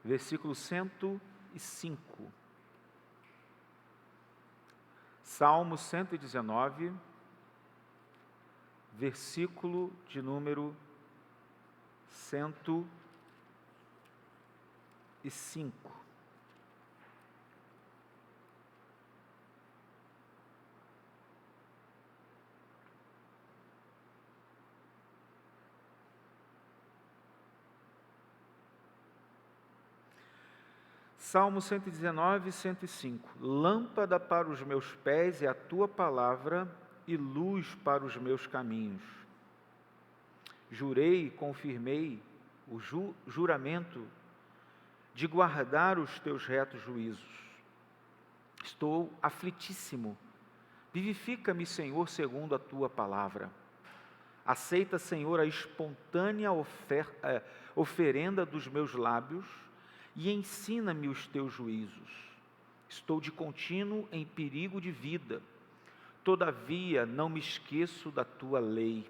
versículo 105. Salmo 119, versículo de número 105. Salmo 119, 105. Lâmpada para os meus pés é a tua palavra e luz para os meus caminhos. Jurei e confirmei o juramento de guardar os teus retos juízos. Estou aflitíssimo. Vivifica-me, Senhor, segundo a tua palavra. Aceita, Senhor, a espontânea oferenda dos meus lábios e ensina-me os teus juízos. Estou de contínuo em perigo de vida. Todavia, não me esqueço da tua lei.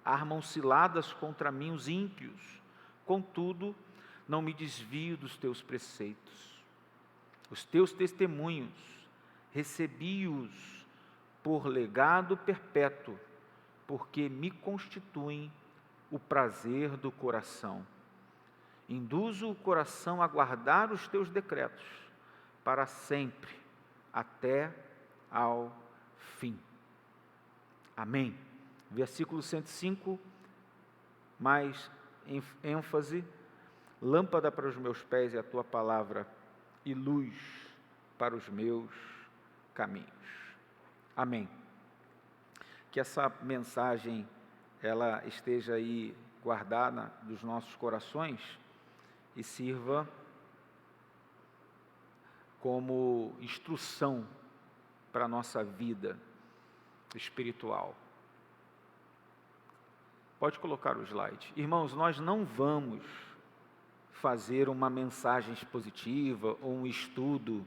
Armam ciladas contra mim os ímpios. Contudo, não me desvio dos teus preceitos. Os teus testemunhos, recebi-os por legado perpétuo, porque me constituem o prazer do coração. Induzo o coração a guardar os teus decretos, para sempre, até ao fim. Amém. Versículo 105, mais ênfase: lâmpada para os meus pés é a tua palavra, e luz para os meus caminhos. Amém. Que essa mensagem, ela esteja aí guardada nos nossos corações e sirva como instrução para a nossa vida espiritual. Pode colocar o slide. Irmãos, nós não vamos fazer uma mensagem expositiva ou um estudo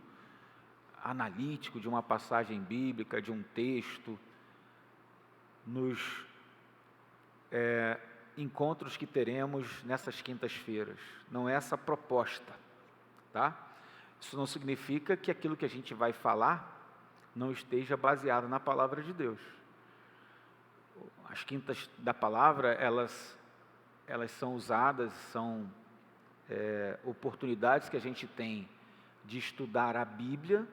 analítico de uma passagem bíblica, de um texto, nos encontros que teremos nessas quintas-feiras. Não é essa a proposta, tá? Isso não significa que aquilo que a gente vai falar não esteja baseado na palavra de Deus. As quintas da palavra, elas são usadas, são oportunidades que a gente tem de estudar a Bíblia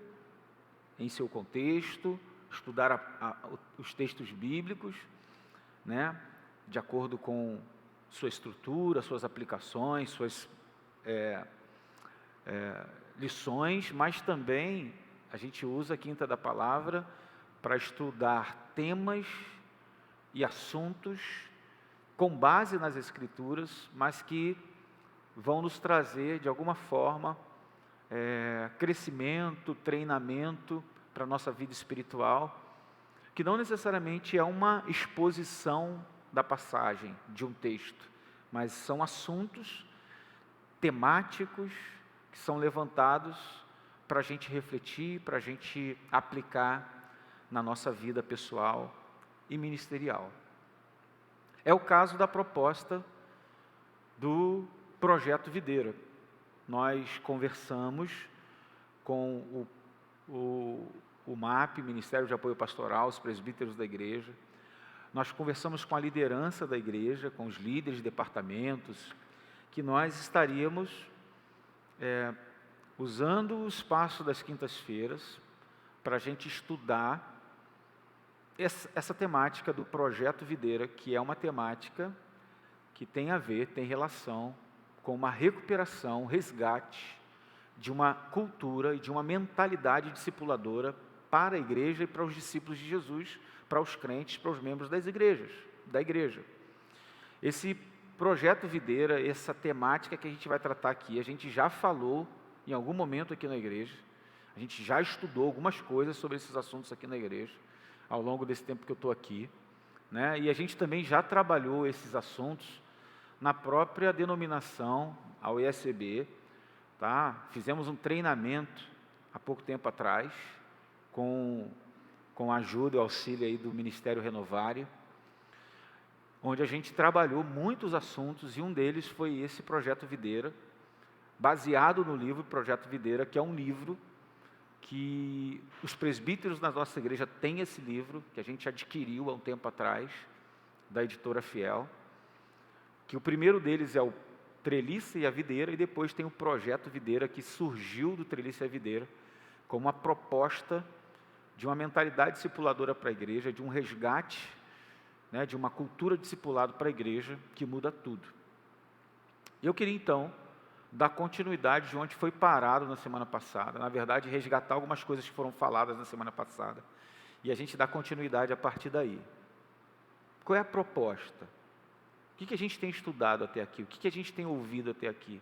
em seu contexto, estudar os textos bíblicos, né, de acordo com sua estrutura, suas aplicações, suas lições, mas também a gente usa a quinta da palavra para estudar temas e assuntos com base nas Escrituras, mas que vão nos trazer, de alguma forma, crescimento, treinamento para a nossa vida espiritual, que não necessariamente é uma exposição da passagem de um texto, mas são assuntos temáticos que são levantados para a gente refletir, para a gente aplicar na nossa vida pessoal e ministerial. É o caso da proposta do Projeto Videira. Nós conversamos com o MAP, Ministério de Apoio Pastoral, os presbíteros da igreja. Nós conversamos com a liderança da igreja, com os líderes de departamentos, que nós estaríamos usando o espaço das quintas-feiras para a gente estudar essa temática do Projeto Videira, que é uma temática que tem a ver, tem relação com uma recuperação, resgate de uma cultura e de uma mentalidade discipuladora para a igreja e para os discípulos de Jesus, para os crentes, para os membros da igreja. Esse Projeto Videira, essa temática que a gente vai tratar aqui, a gente já falou em algum momento aqui na igreja, a gente já estudou algumas coisas sobre esses assuntos aqui na igreja, ao longo desse tempo que eu estou aqui, né? E a gente também já trabalhou esses assuntos na própria denominação, a UESB, tá? Fizemos um treinamento há pouco tempo atrás, com a ajuda e auxílio aí do Ministério Renovário, onde a gente trabalhou muitos assuntos, e um deles foi esse Projeto Videira, baseado no livro Projeto Videira, que é um livro que os presbíteros da nossa igreja têm esse livro, que a gente adquiriu há um tempo atrás, da editora Fiel, que o primeiro deles é o Treliça e a Videira, e depois tem o Projeto Videira, que surgiu do Treliça e a Videira, como uma proposta de uma mentalidade discipuladora para a igreja, de um resgate, né, de uma cultura discipulado para a igreja, que muda tudo. Eu queria, então, dar continuidade de onde foi parado na semana passada, na verdade, resgatar algumas coisas que foram faladas na semana passada, e a gente dá continuidade a partir daí. Qual é a proposta? O que a gente tem estudado até aqui? O que a gente tem ouvido até aqui?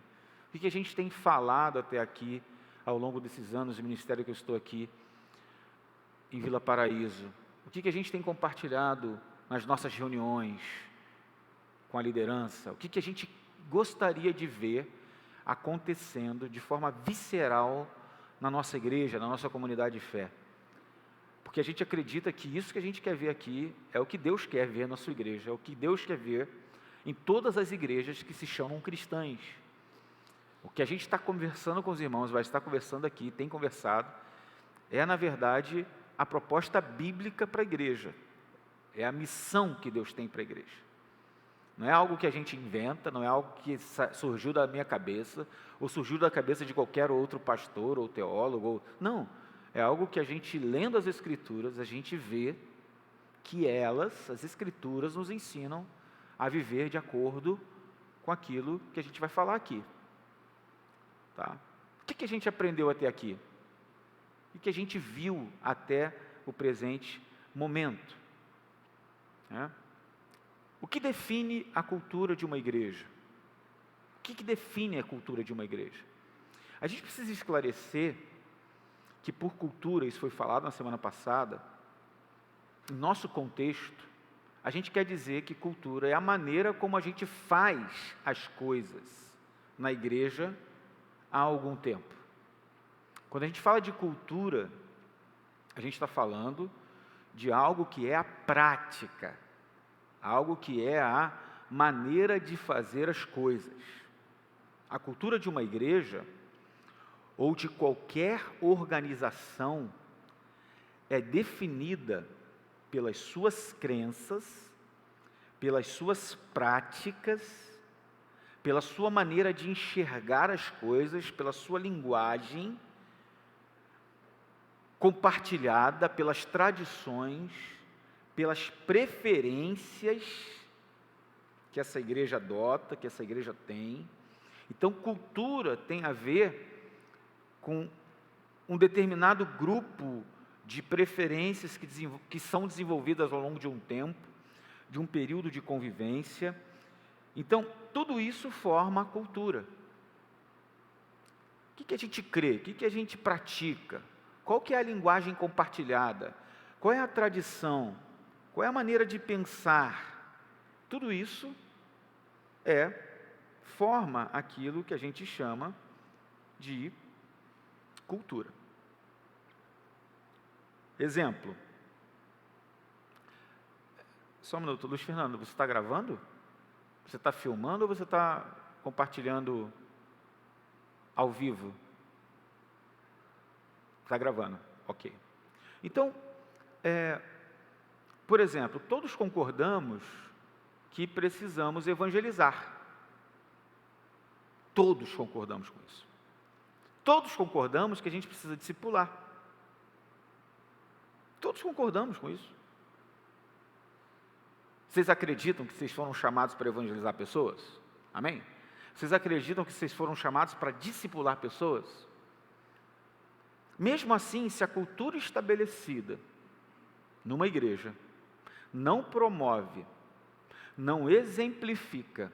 O que a gente tem falado até aqui, ao longo desses anos de ministério que eu estou aqui, em Vila Paraíso? O que a gente tem compartilhado nas nossas reuniões com a liderança? O que a gente gostaria de ver acontecendo de forma visceral na nossa igreja, na nossa comunidade de fé? Porque a gente acredita que isso que a gente quer ver aqui é o que Deus quer ver na sua igreja, é o que Deus quer ver em todas as igrejas que se chamam cristãs. O que a gente está conversando com os irmãos, vai estar conversando aqui, tem conversado, é, na verdade, a proposta bíblica para a igreja. É a missão que Deus tem para a igreja. Não é algo que a gente inventa, não é algo que surgiu da minha cabeça, ou surgiu da cabeça de qualquer outro pastor ou teólogo. Não, é algo que a gente, lendo as Escrituras, a gente vê que elas, as Escrituras, nos ensinam a viver de acordo com aquilo que a gente vai falar aqui. Tá? O que a gente aprendeu até aqui? O que a gente viu até o presente momento? O que define a cultura de uma igreja? O que define a cultura de uma igreja? A gente precisa esclarecer que por cultura, isso foi falado na semana passada, em nosso contexto, a gente quer dizer que cultura é a maneira como a gente faz as coisas na igreja há algum tempo. Quando a gente fala de cultura, a gente está falando de algo que é a prática, algo que é a maneira de fazer as coisas. A cultura de uma igreja, ou de qualquer organização, é definida pelas suas crenças, pelas suas práticas, pela sua maneira de enxergar as coisas, pela sua linguagem compartilhada, pelas tradições, pelas preferências que essa igreja adota, que essa igreja tem. Então, cultura tem a ver com um determinado grupo de preferências que são desenvolvidas ao longo de um tempo, de um período de convivência. Então, tudo isso forma a cultura. O que a gente crê? O que a gente pratica? Qual que é a linguagem compartilhada? Qual é a tradição? Qual é a maneira de pensar? Tudo isso forma aquilo que a gente chama de cultura. Exemplo. Só um minuto, Luiz Fernando, você está gravando? Você está filmando ou você está compartilhando ao vivo? Está gravando, ok. Então, por exemplo, todos concordamos que precisamos evangelizar. Todos concordamos com isso. Todos concordamos que a gente precisa discipular. Todos concordamos com isso. Vocês acreditam que vocês foram chamados para evangelizar pessoas? Amém? Vocês acreditam que vocês foram chamados para discipular pessoas? Mesmo assim, se a cultura estabelecida numa igreja não promove, não exemplifica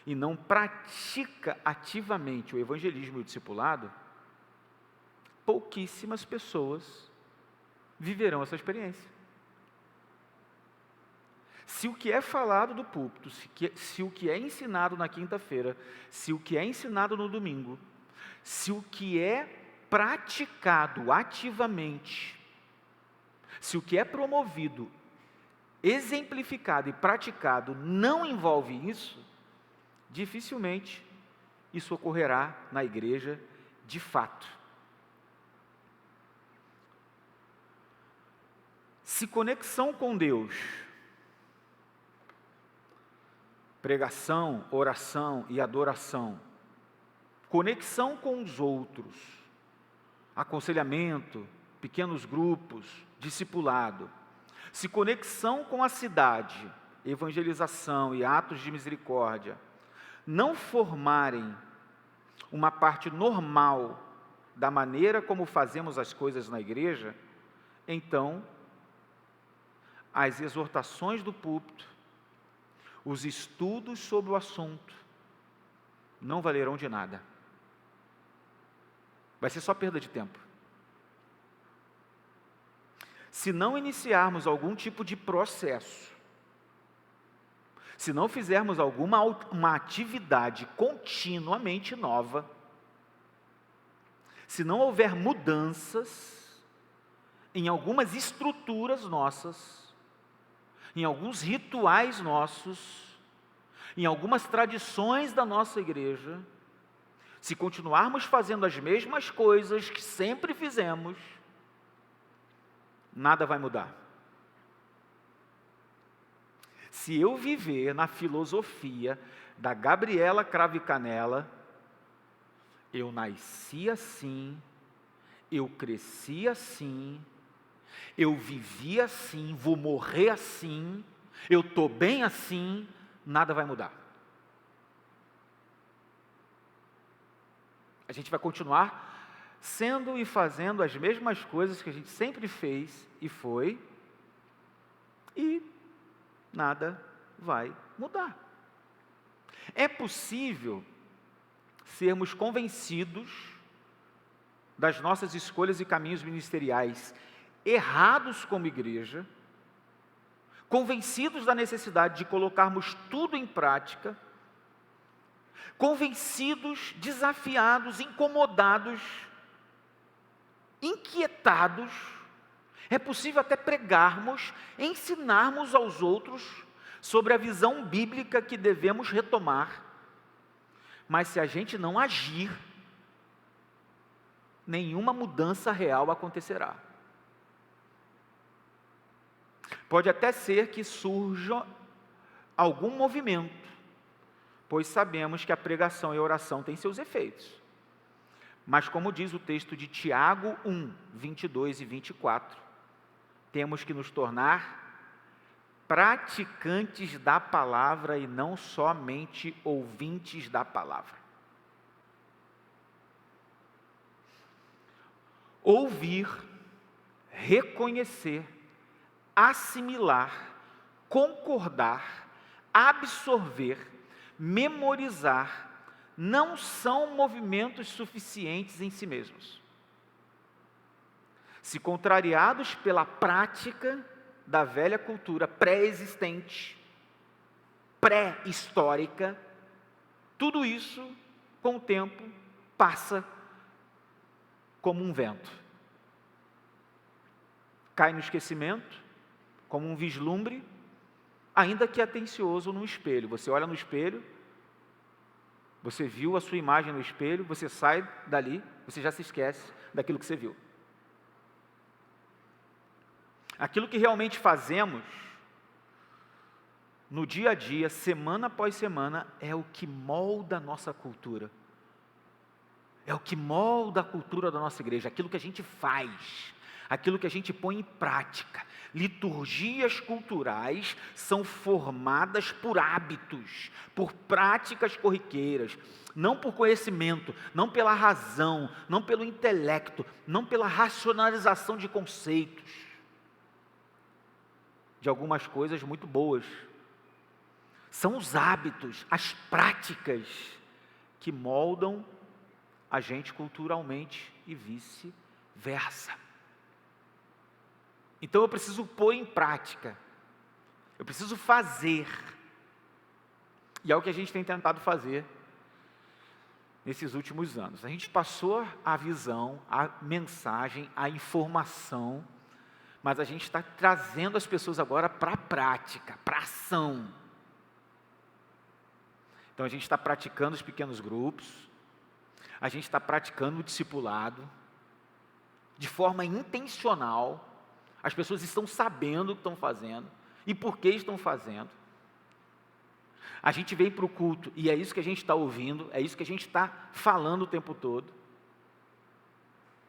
e não pratica ativamente o evangelismo e o discipulado, pouquíssimas pessoas viverão essa experiência. Se o que é falado do púlpito, se o que é ensinado na quinta-feira, se o que é ensinado no domingo, se o que é praticado ativamente, se o que é promovido, exemplificado e praticado não envolve isso, dificilmente isso ocorrerá na igreja de fato. Se conexão com Deus, pregação, oração e adoração, conexão com os outros, aconselhamento, pequenos grupos, discipulado, se conexão com a cidade, evangelização e atos de misericórdia, não formarem uma parte normal da maneira como fazemos as coisas na igreja, então, as exortações do púlpito, os estudos sobre o assunto, não valerão de nada. Vai ser só perda de tempo. Se não iniciarmos algum tipo de processo, se não fizermos uma atividade continuamente nova, se não houver mudanças em algumas estruturas nossas, em alguns rituais nossos, em algumas tradições da nossa igreja, se continuarmos fazendo as mesmas coisas que sempre fizemos, nada vai mudar. Se eu viver na filosofia da Gabriela Cravo e Canela, eu nasci assim, eu cresci assim, eu vivi assim, vou morrer assim, eu estou bem assim, nada vai mudar. A gente vai continuar sendo e fazendo as mesmas coisas que a gente sempre fez e foi, e nada vai mudar. É possível sermos convencidos das nossas escolhas e caminhos ministeriais errados como igreja, convencidos da necessidade de colocarmos tudo em prática, convencidos, desafiados, incomodados, inquietados. É possível até pregarmos, ensinarmos aos outros sobre a visão bíblica que devemos retomar, mas se a gente não agir, nenhuma mudança real acontecerá. Pode até ser que surja algum movimento, pois sabemos que a pregação e a oração têm seus efeitos. Mas como diz o texto de Tiago 1, 22 e 24, temos que nos tornar praticantes da palavra e não somente ouvintes da palavra. Ouvir, reconhecer, assimilar, concordar, absorver, memorizar, não são movimentos suficientes em si mesmos. Se contrariados pela prática da velha cultura pré-existente, pré-histórica, tudo isso, com o tempo, passa como um vento. Cai no esquecimento, como um vislumbre, ainda que atencioso no espelho. Você olha no espelho, você viu a sua imagem no espelho, você sai dali, você já se esquece daquilo que você viu. Aquilo que realmente fazemos no dia a dia, semana após semana, é o que molda a nossa cultura. É o que molda a cultura da nossa igreja, aquilo que a gente faz, aquilo que a gente põe em prática. Liturgias culturais são formadas por hábitos, por práticas corriqueiras, não por conhecimento, não pela razão, não pelo intelecto, não pela racionalização de conceitos, de algumas coisas muito boas. São os hábitos, as práticas que moldam a gente culturalmente e vice-versa. Então eu preciso pôr em prática, eu preciso fazer, e é o que a gente tem tentado fazer nesses últimos anos. A gente passou a visão, a mensagem, a informação, mas a gente está trazendo as pessoas agora para a prática, para a ação. Então a gente está praticando os pequenos grupos, a gente está praticando o discipulado, de forma intencional, as pessoas estão sabendo o que estão fazendo, e por que estão fazendo. A gente vem para o culto, e é isso que a gente está ouvindo, é isso que a gente está falando o tempo todo.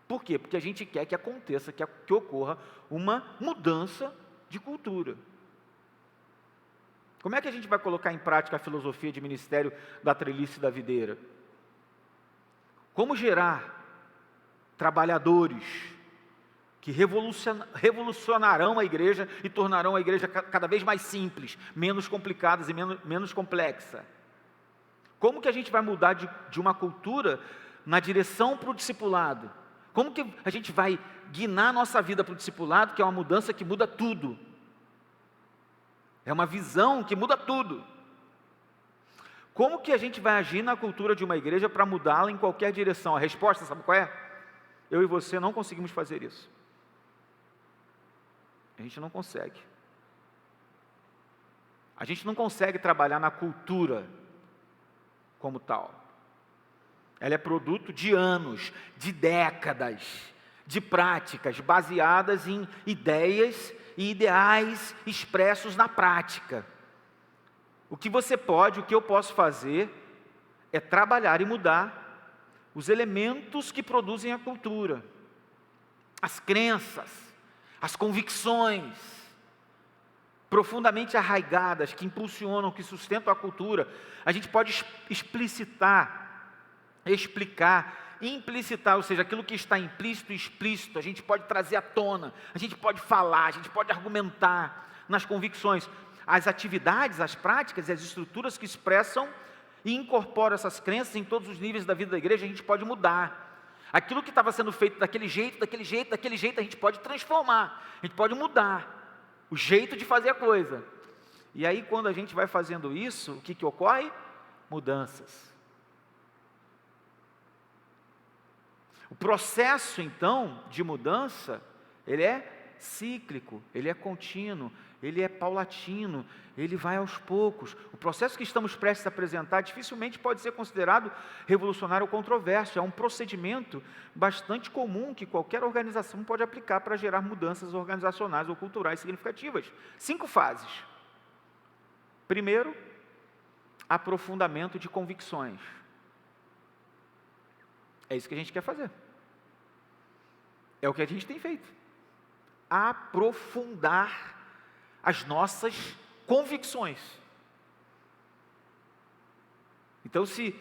Por quê? Porque a gente quer que aconteça, que ocorra uma mudança de cultura. Como é que a gente vai colocar em prática a filosofia de ministério da trelice e da videira? Como gerar trabalhadores que revolucionarão a igreja e tornarão a igreja cada vez mais simples, menos complicada e menos complexa? Como que a gente vai mudar de uma cultura na direção para o discipulado? Como que a gente vai guinar a nossa vida para o discipulado, que é uma mudança que muda tudo? É uma visão que muda tudo. Como que a gente vai agir na cultura de uma igreja para mudá-la em qualquer direção? A resposta, sabe qual é? Eu e você não conseguimos fazer isso. A gente não consegue. A gente não consegue trabalhar na cultura como tal. Ela é produto de anos, de décadas, de práticas baseadas em ideias e ideais expressos na prática. O que você pode, o que eu posso fazer, é trabalhar e mudar os elementos que produzem a cultura, as crenças, as convicções profundamente arraigadas, que impulsionam, que sustentam a cultura. A gente pode explicitar, explicar, implicitar, ou seja, aquilo que está implícito e explícito, a gente pode trazer à tona, a gente pode falar, a gente pode argumentar nas convicções. As atividades, as práticas e as estruturas que expressam e incorporam essas crenças em todos os níveis da vida da igreja, a gente pode mudar. Aquilo que estava sendo feito daquele jeito, a gente pode transformar, a gente pode mudar o jeito de fazer a coisa. E aí, quando a gente vai fazendo isso, o que ocorre? Mudanças. O processo, então, de mudança, ele é cíclico, ele é contínuo, ele é paulatino, ele vai aos poucos. O processo que estamos prestes a apresentar dificilmente pode ser considerado revolucionário ou controverso. É um procedimento bastante comum que qualquer organização pode aplicar para gerar mudanças organizacionais ou culturais significativas. 5 fases. Primeiro, aprofundamento de convicções. É isso que a gente quer fazer. É o que a gente tem feito. Aprofundar as nossas convicções. Então, se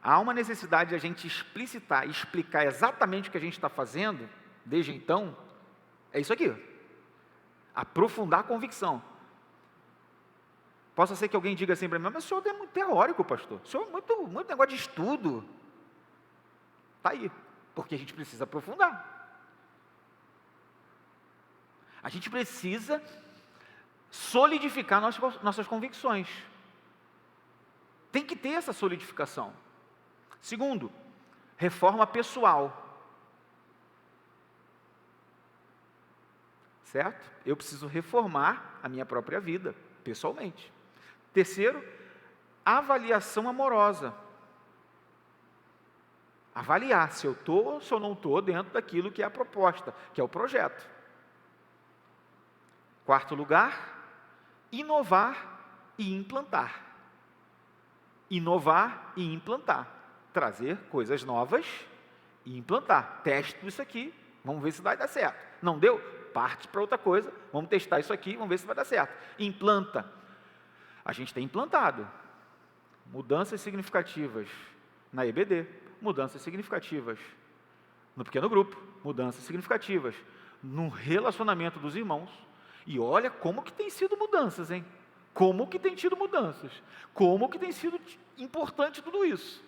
há uma necessidade de a gente explicitar e explicar exatamente o que a gente está fazendo, desde então, é isso aqui. Aprofundar a convicção. Possa ser que alguém diga assim para mim, mas o senhor é muito teórico, pastor. O senhor é muito negócio de estudo. Está aí, porque a gente precisa aprofundar. A gente precisa solidificar nossas convicções. Tem que ter essa solidificação. Segundo, reforma pessoal. Certo? Eu preciso reformar a minha própria vida, pessoalmente. Terceiro, avaliação amorosa. Avaliar se eu estou ou se eu não estou dentro daquilo que é a proposta, que é o projeto. Quarto lugar, inovar e implantar. Inovar e implantar. Trazer coisas novas e implantar. Teste isso aqui, vamos ver se vai dar certo. Não deu? Parte para outra coisa, vamos testar isso aqui, vamos ver se vai dar certo. Implanta. A gente tem implantado mudanças significativas na EBD, mudanças significativas no pequeno grupo, mudanças significativas no relacionamento dos irmãos. E olha como que tem sido mudanças, hein? Como que tem tido mudanças. Como que tem sido importante tudo isso.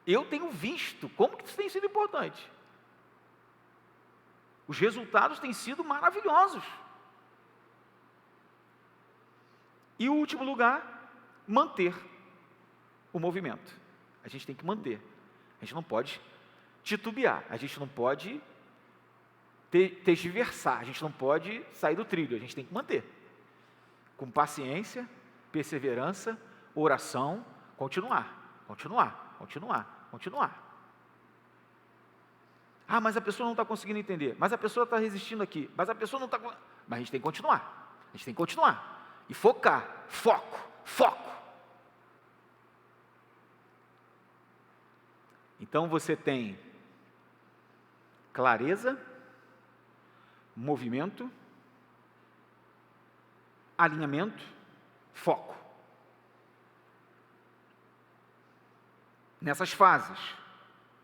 Eu tenho visto como que isso tem sido importante. Os resultados têm sido maravilhosos. E o último lugar, manter o movimento. A gente tem que manter. A gente não pode titubear. A gente não pode tergiversar, a gente não pode sair do trilho, a gente tem que manter. Com paciência, perseverança, oração, continuar, continuar, continuar, continuar. Ah, mas a pessoa não está conseguindo entender, mas a pessoa está resistindo aqui, mas a pessoa não está... Mas a gente tem que continuar, a gente tem que continuar. E focar, foco, foco. Então você tem clareza, movimento, alinhamento, foco. Nessas fases,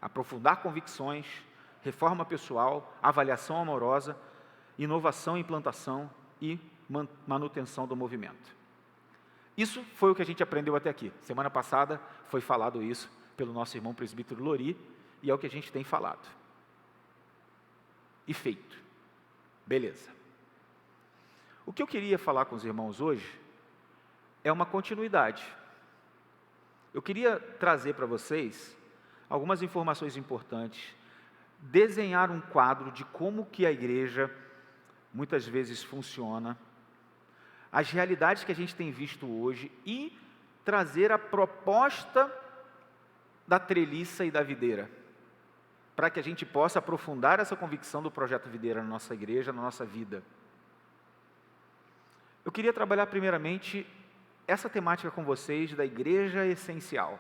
aprofundar convicções, reforma pessoal, avaliação amorosa, inovação e implantação e manutenção do movimento. Isso foi o que a gente aprendeu até aqui. Semana passada foi falado isso pelo nosso irmão presbítero Lori, e é o que a gente tem falado. E feito. Beleza. O que eu queria falar com os irmãos hoje é uma continuidade. Eu queria trazer para vocês algumas informações importantes, desenhar um quadro de como que a igreja muitas vezes funciona, as realidades que a gente tem visto hoje e trazer a proposta da treliça e da videira, para que a gente possa aprofundar essa convicção do projeto videira na nossa igreja, na nossa vida. Eu queria trabalhar primeiramente essa temática com vocês da igreja essencial.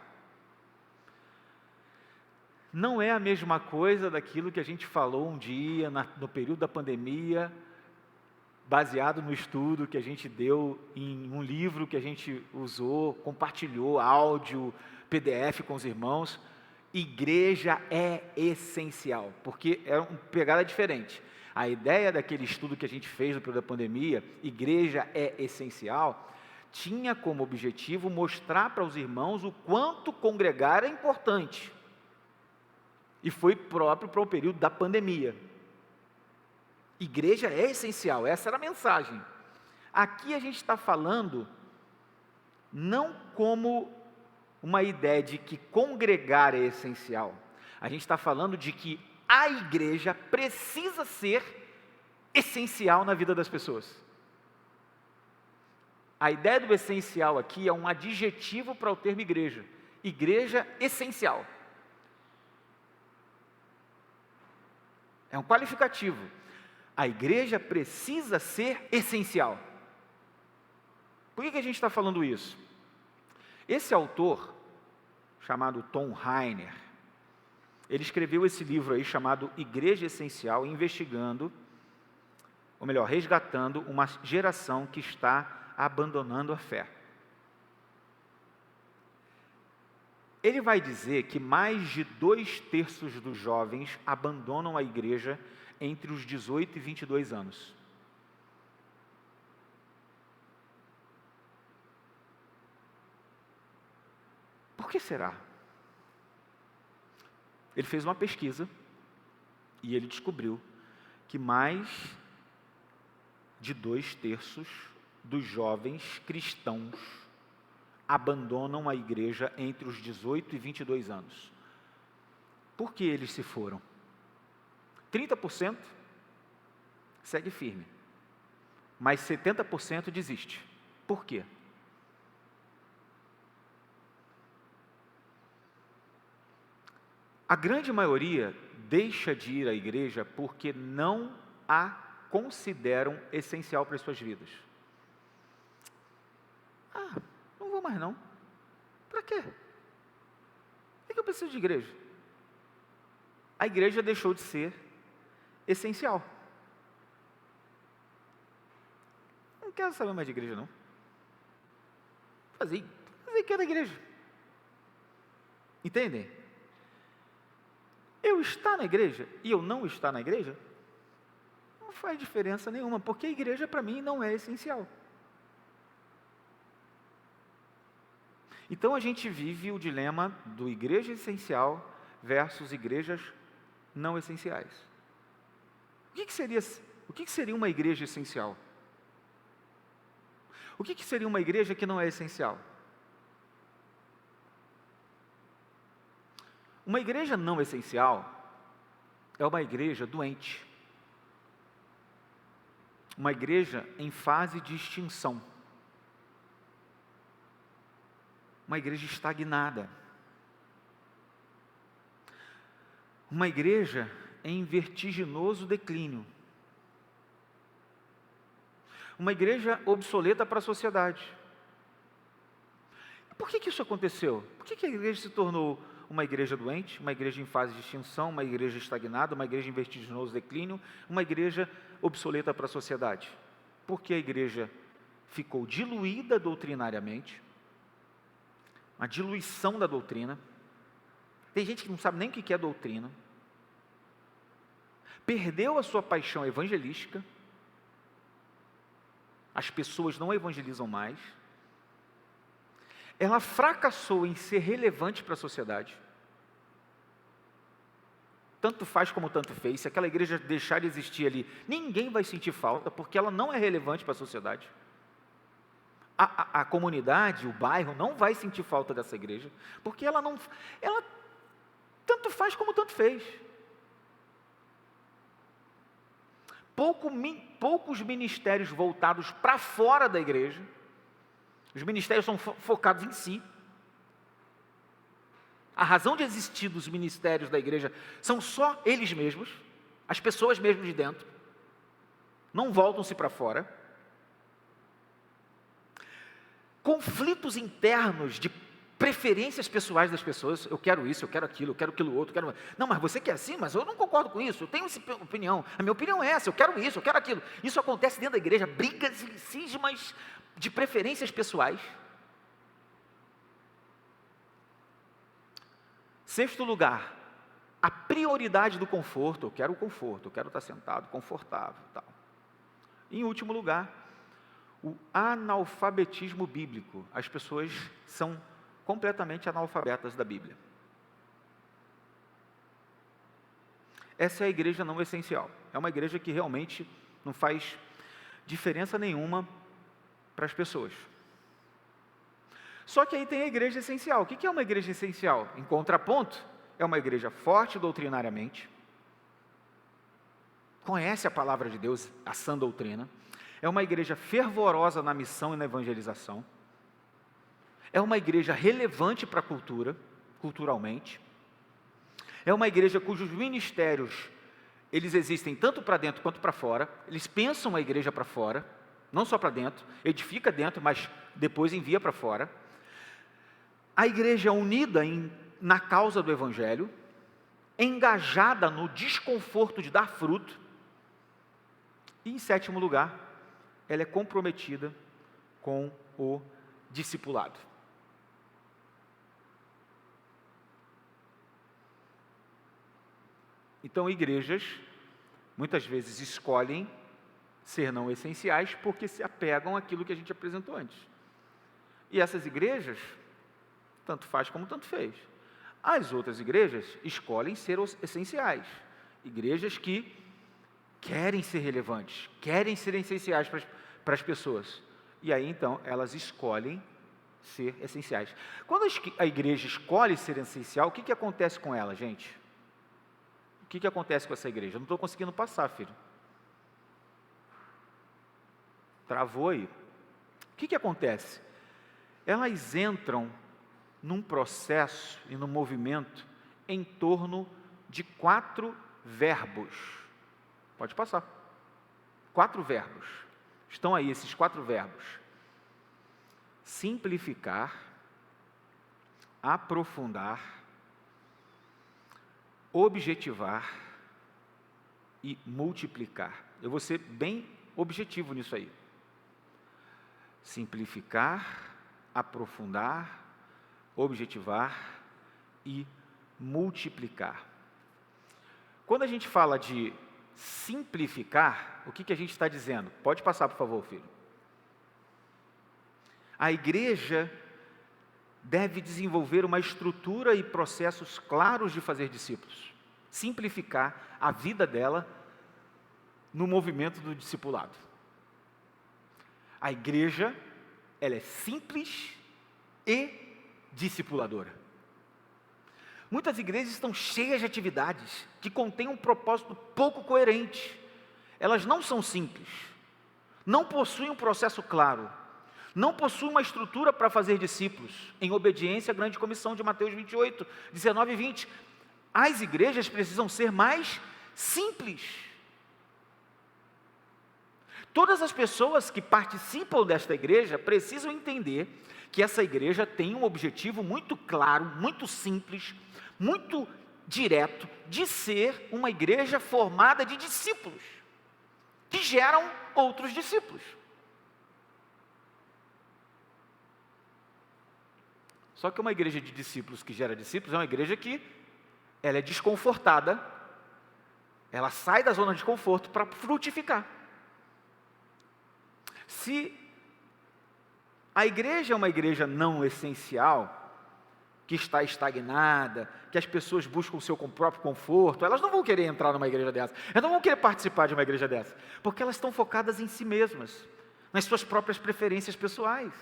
Não é a mesma coisa daquilo que a gente falou um dia, no período da pandemia, baseado no estudo que a gente deu em um livro que a gente usou, compartilhou, áudio, PDF com os irmãos. Igreja é essencial, porque é uma pegada diferente. A ideia daquele estudo que a gente fez no período da pandemia, igreja é essencial, tinha como objetivo mostrar para os irmãos o quanto congregar é importante. E foi próprio para o período da pandemia. Igreja é essencial, essa era a mensagem. Aqui a gente está falando não como uma ideia de que congregar é essencial. A gente está falando de que a igreja precisa ser essencial na vida das pessoas. A ideia do essencial aqui é um adjetivo para o termo igreja. Igreja essencial. É um qualificativo. A igreja precisa ser essencial. Por que a gente está falando isso? Esse autor, chamado Tom Rainer, ele escreveu esse livro aí chamado Igreja Essencial, investigando, ou melhor, resgatando uma geração que está abandonando a fé. Ele vai dizer que mais de 2/3 dos jovens abandonam a igreja entre os 18 e 22 anos. Por que será? Ele fez uma pesquisa e ele descobriu que mais de 2/3 dos jovens cristãos abandonam a igreja entre os 18 e 22 anos. Por que eles se foram? 30% segue firme, mas 70% desiste. Por quê? A grande maioria deixa de ir à igreja porque não a consideram essencial para as suas vidas. Ah, não vou mais não. Para quê? Por que eu preciso de igreja? A igreja deixou de ser essencial. Não quero saber mais de igreja não. Fazer o que é da igreja? Entendem? Eu estar na igreja e eu não estar na igreja não faz diferença nenhuma, porque a igreja para mim não é essencial. Então a gente vive o dilema do igreja essencial versus igrejas não essenciais. O que seria uma igreja essencial? O que seria uma igreja que não é essencial? Uma igreja não essencial é uma igreja doente. Uma igreja em fase de extinção. uma igreja estagnada. Uma igreja em vertiginoso declínio. Uma igreja obsoleta para a sociedade. Por que isso aconteceu? Por que a igreja se tornou uma igreja doente, uma igreja em fase de extinção, uma igreja estagnada, uma igreja em vertiginoso declínio, uma igreja obsoleta para a sociedade? Porque a igreja ficou diluída doutrinariamente, uma diluição da doutrina. Tem gente que não sabe nem o que é doutrina. Perdeu a sua paixão evangelística. As pessoas não evangelizam mais. Ela fracassou em ser relevante para a sociedade. Tanto faz como tanto fez. Se aquela igreja deixar de existir ali, ninguém vai sentir falta, porque ela não é relevante para a sociedade. A comunidade, o bairro, não vai sentir falta dessa igreja, porque ela tanto faz como tanto fez. Poucos ministérios voltados para fora da igreja. Os ministérios são focados em si. A razão de existir dos ministérios da igreja são só eles mesmos, as pessoas mesmo de dentro. Não voltam-se para fora. Conflitos internos de preferências pessoais das pessoas. Eu quero isso, eu quero aquilo outro. Não, mas você quer assim, mas eu não concordo com isso. Eu tenho essa opinião. A minha opinião é essa, eu quero isso, eu quero aquilo. Isso acontece dentro da igreja, brigas e cismas de preferências pessoais. Sexto lugar, a prioridade do conforto. Eu quero o conforto, eu quero estar sentado, confortável, tal. Em último lugar, o analfabetismo bíblico. As pessoas são completamente analfabetas da Bíblia. Essa é a igreja não essencial. É uma igreja que realmente não faz diferença nenhuma para as pessoas. Só que aí tem a igreja essencial. O que é uma igreja essencial? Em contraponto, é uma igreja forte doutrinariamente, conhece a palavra de Deus, a sã doutrina, é uma igreja fervorosa na missão e na evangelização, é uma igreja relevante para a cultura, culturalmente, é uma igreja cujos ministérios, eles existem tanto para dentro quanto para fora, eles pensam a igreja para fora, não só para dentro, edifica dentro, mas depois envia para fora. A igreja unida na causa do evangelho, engajada no desconforto de dar fruto, e em sétimo lugar, ela é comprometida com o discipulado. Então, igrejas, muitas vezes escolhem ser não essenciais porque se apegam àquilo que a gente apresentou antes. E essas igrejas, tanto faz como tanto fez. As outras igrejas escolhem ser essenciais. Igrejas que querem ser relevantes, querem ser essenciais para as pessoas. E aí, então, elas escolhem ser essenciais. Quando a igreja escolhe ser essencial, o que acontece com ela, gente? O que acontece com essa igreja? Eu não estou conseguindo passar, filho. Travou aí. O que acontece? Elas entram num processo e num movimento em torno de 4 verbos. Pode passar. 4 verbos. Estão aí esses 4 verbos. Simplificar, aprofundar, objetivar e multiplicar. Eu vou ser bem objetivo nisso aí. Simplificar, aprofundar, objetivar e multiplicar. Quando a gente fala de simplificar, o que a gente está dizendo? Pode passar, por favor, filho. A igreja deve desenvolver uma estrutura e processos claros de fazer discípulos. Simplificar a vida dela no movimento do discipulado. A igreja, ela é simples e discipuladora. Muitas igrejas estão cheias de atividades que contêm um propósito pouco coerente. Elas não são simples, não possuem um processo claro. Não possui uma estrutura para fazer discípulos, em obediência à grande comissão de Mateus 28, 19 e 20. As igrejas precisam ser mais simples. Todas as pessoas que participam desta igreja precisam entender que essa igreja tem um objetivo muito claro, muito simples, muito direto, de ser uma igreja formada de discípulos, que geram outros discípulos. Só que uma igreja de discípulos que gera discípulos é uma igreja que ela é desconfortada, ela sai da zona de conforto para frutificar. Se a igreja é uma igreja não essencial, que está estagnada, que as pessoas buscam o seu próprio conforto, elas não vão querer entrar numa igreja dessa, elas não vão querer participar de uma igreja dessa, porque elas estão focadas em si mesmas, nas suas próprias preferências pessoais.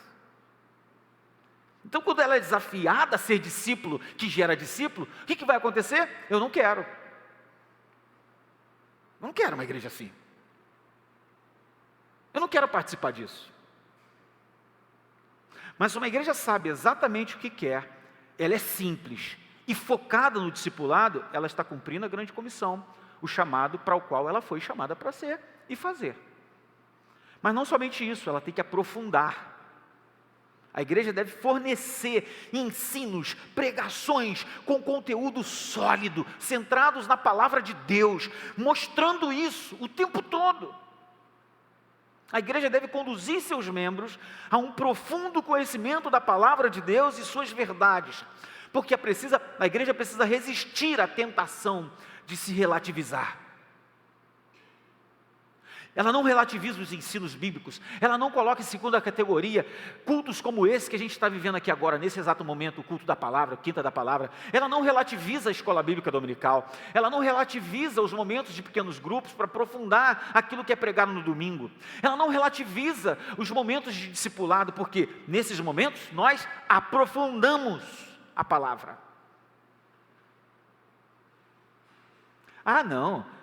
Então, quando ela é desafiada a ser discípulo, que gera discípulo, o que vai acontecer? Eu não quero. Eu não quero uma igreja assim. Eu não quero participar disso. Mas uma igreja sabe exatamente o que quer, ela é simples e focada no discipulado, ela está cumprindo a grande comissão, o chamado para o qual ela foi chamada para ser e fazer. Mas não somente isso, ela tem que aprofundar. A igreja deve fornecer ensinos, pregações com conteúdo sólido, centrados na palavra de Deus, mostrando isso o tempo todo. A igreja deve conduzir seus membros a um profundo conhecimento da palavra de Deus e suas verdades, porque a igreja precisa resistir à tentação de se relativizar. Ela não relativiza os ensinos bíblicos, ela não coloca em segunda categoria cultos como esse que a gente está vivendo aqui agora, nesse exato momento, o culto da palavra, a quinta da palavra. Ela não relativiza a escola bíblica dominical, ela não relativiza os momentos de pequenos grupos para aprofundar aquilo que é pregado no domingo. Ela não relativiza os momentos de discipulado, porque nesses momentos nós aprofundamos a palavra. Ah, não.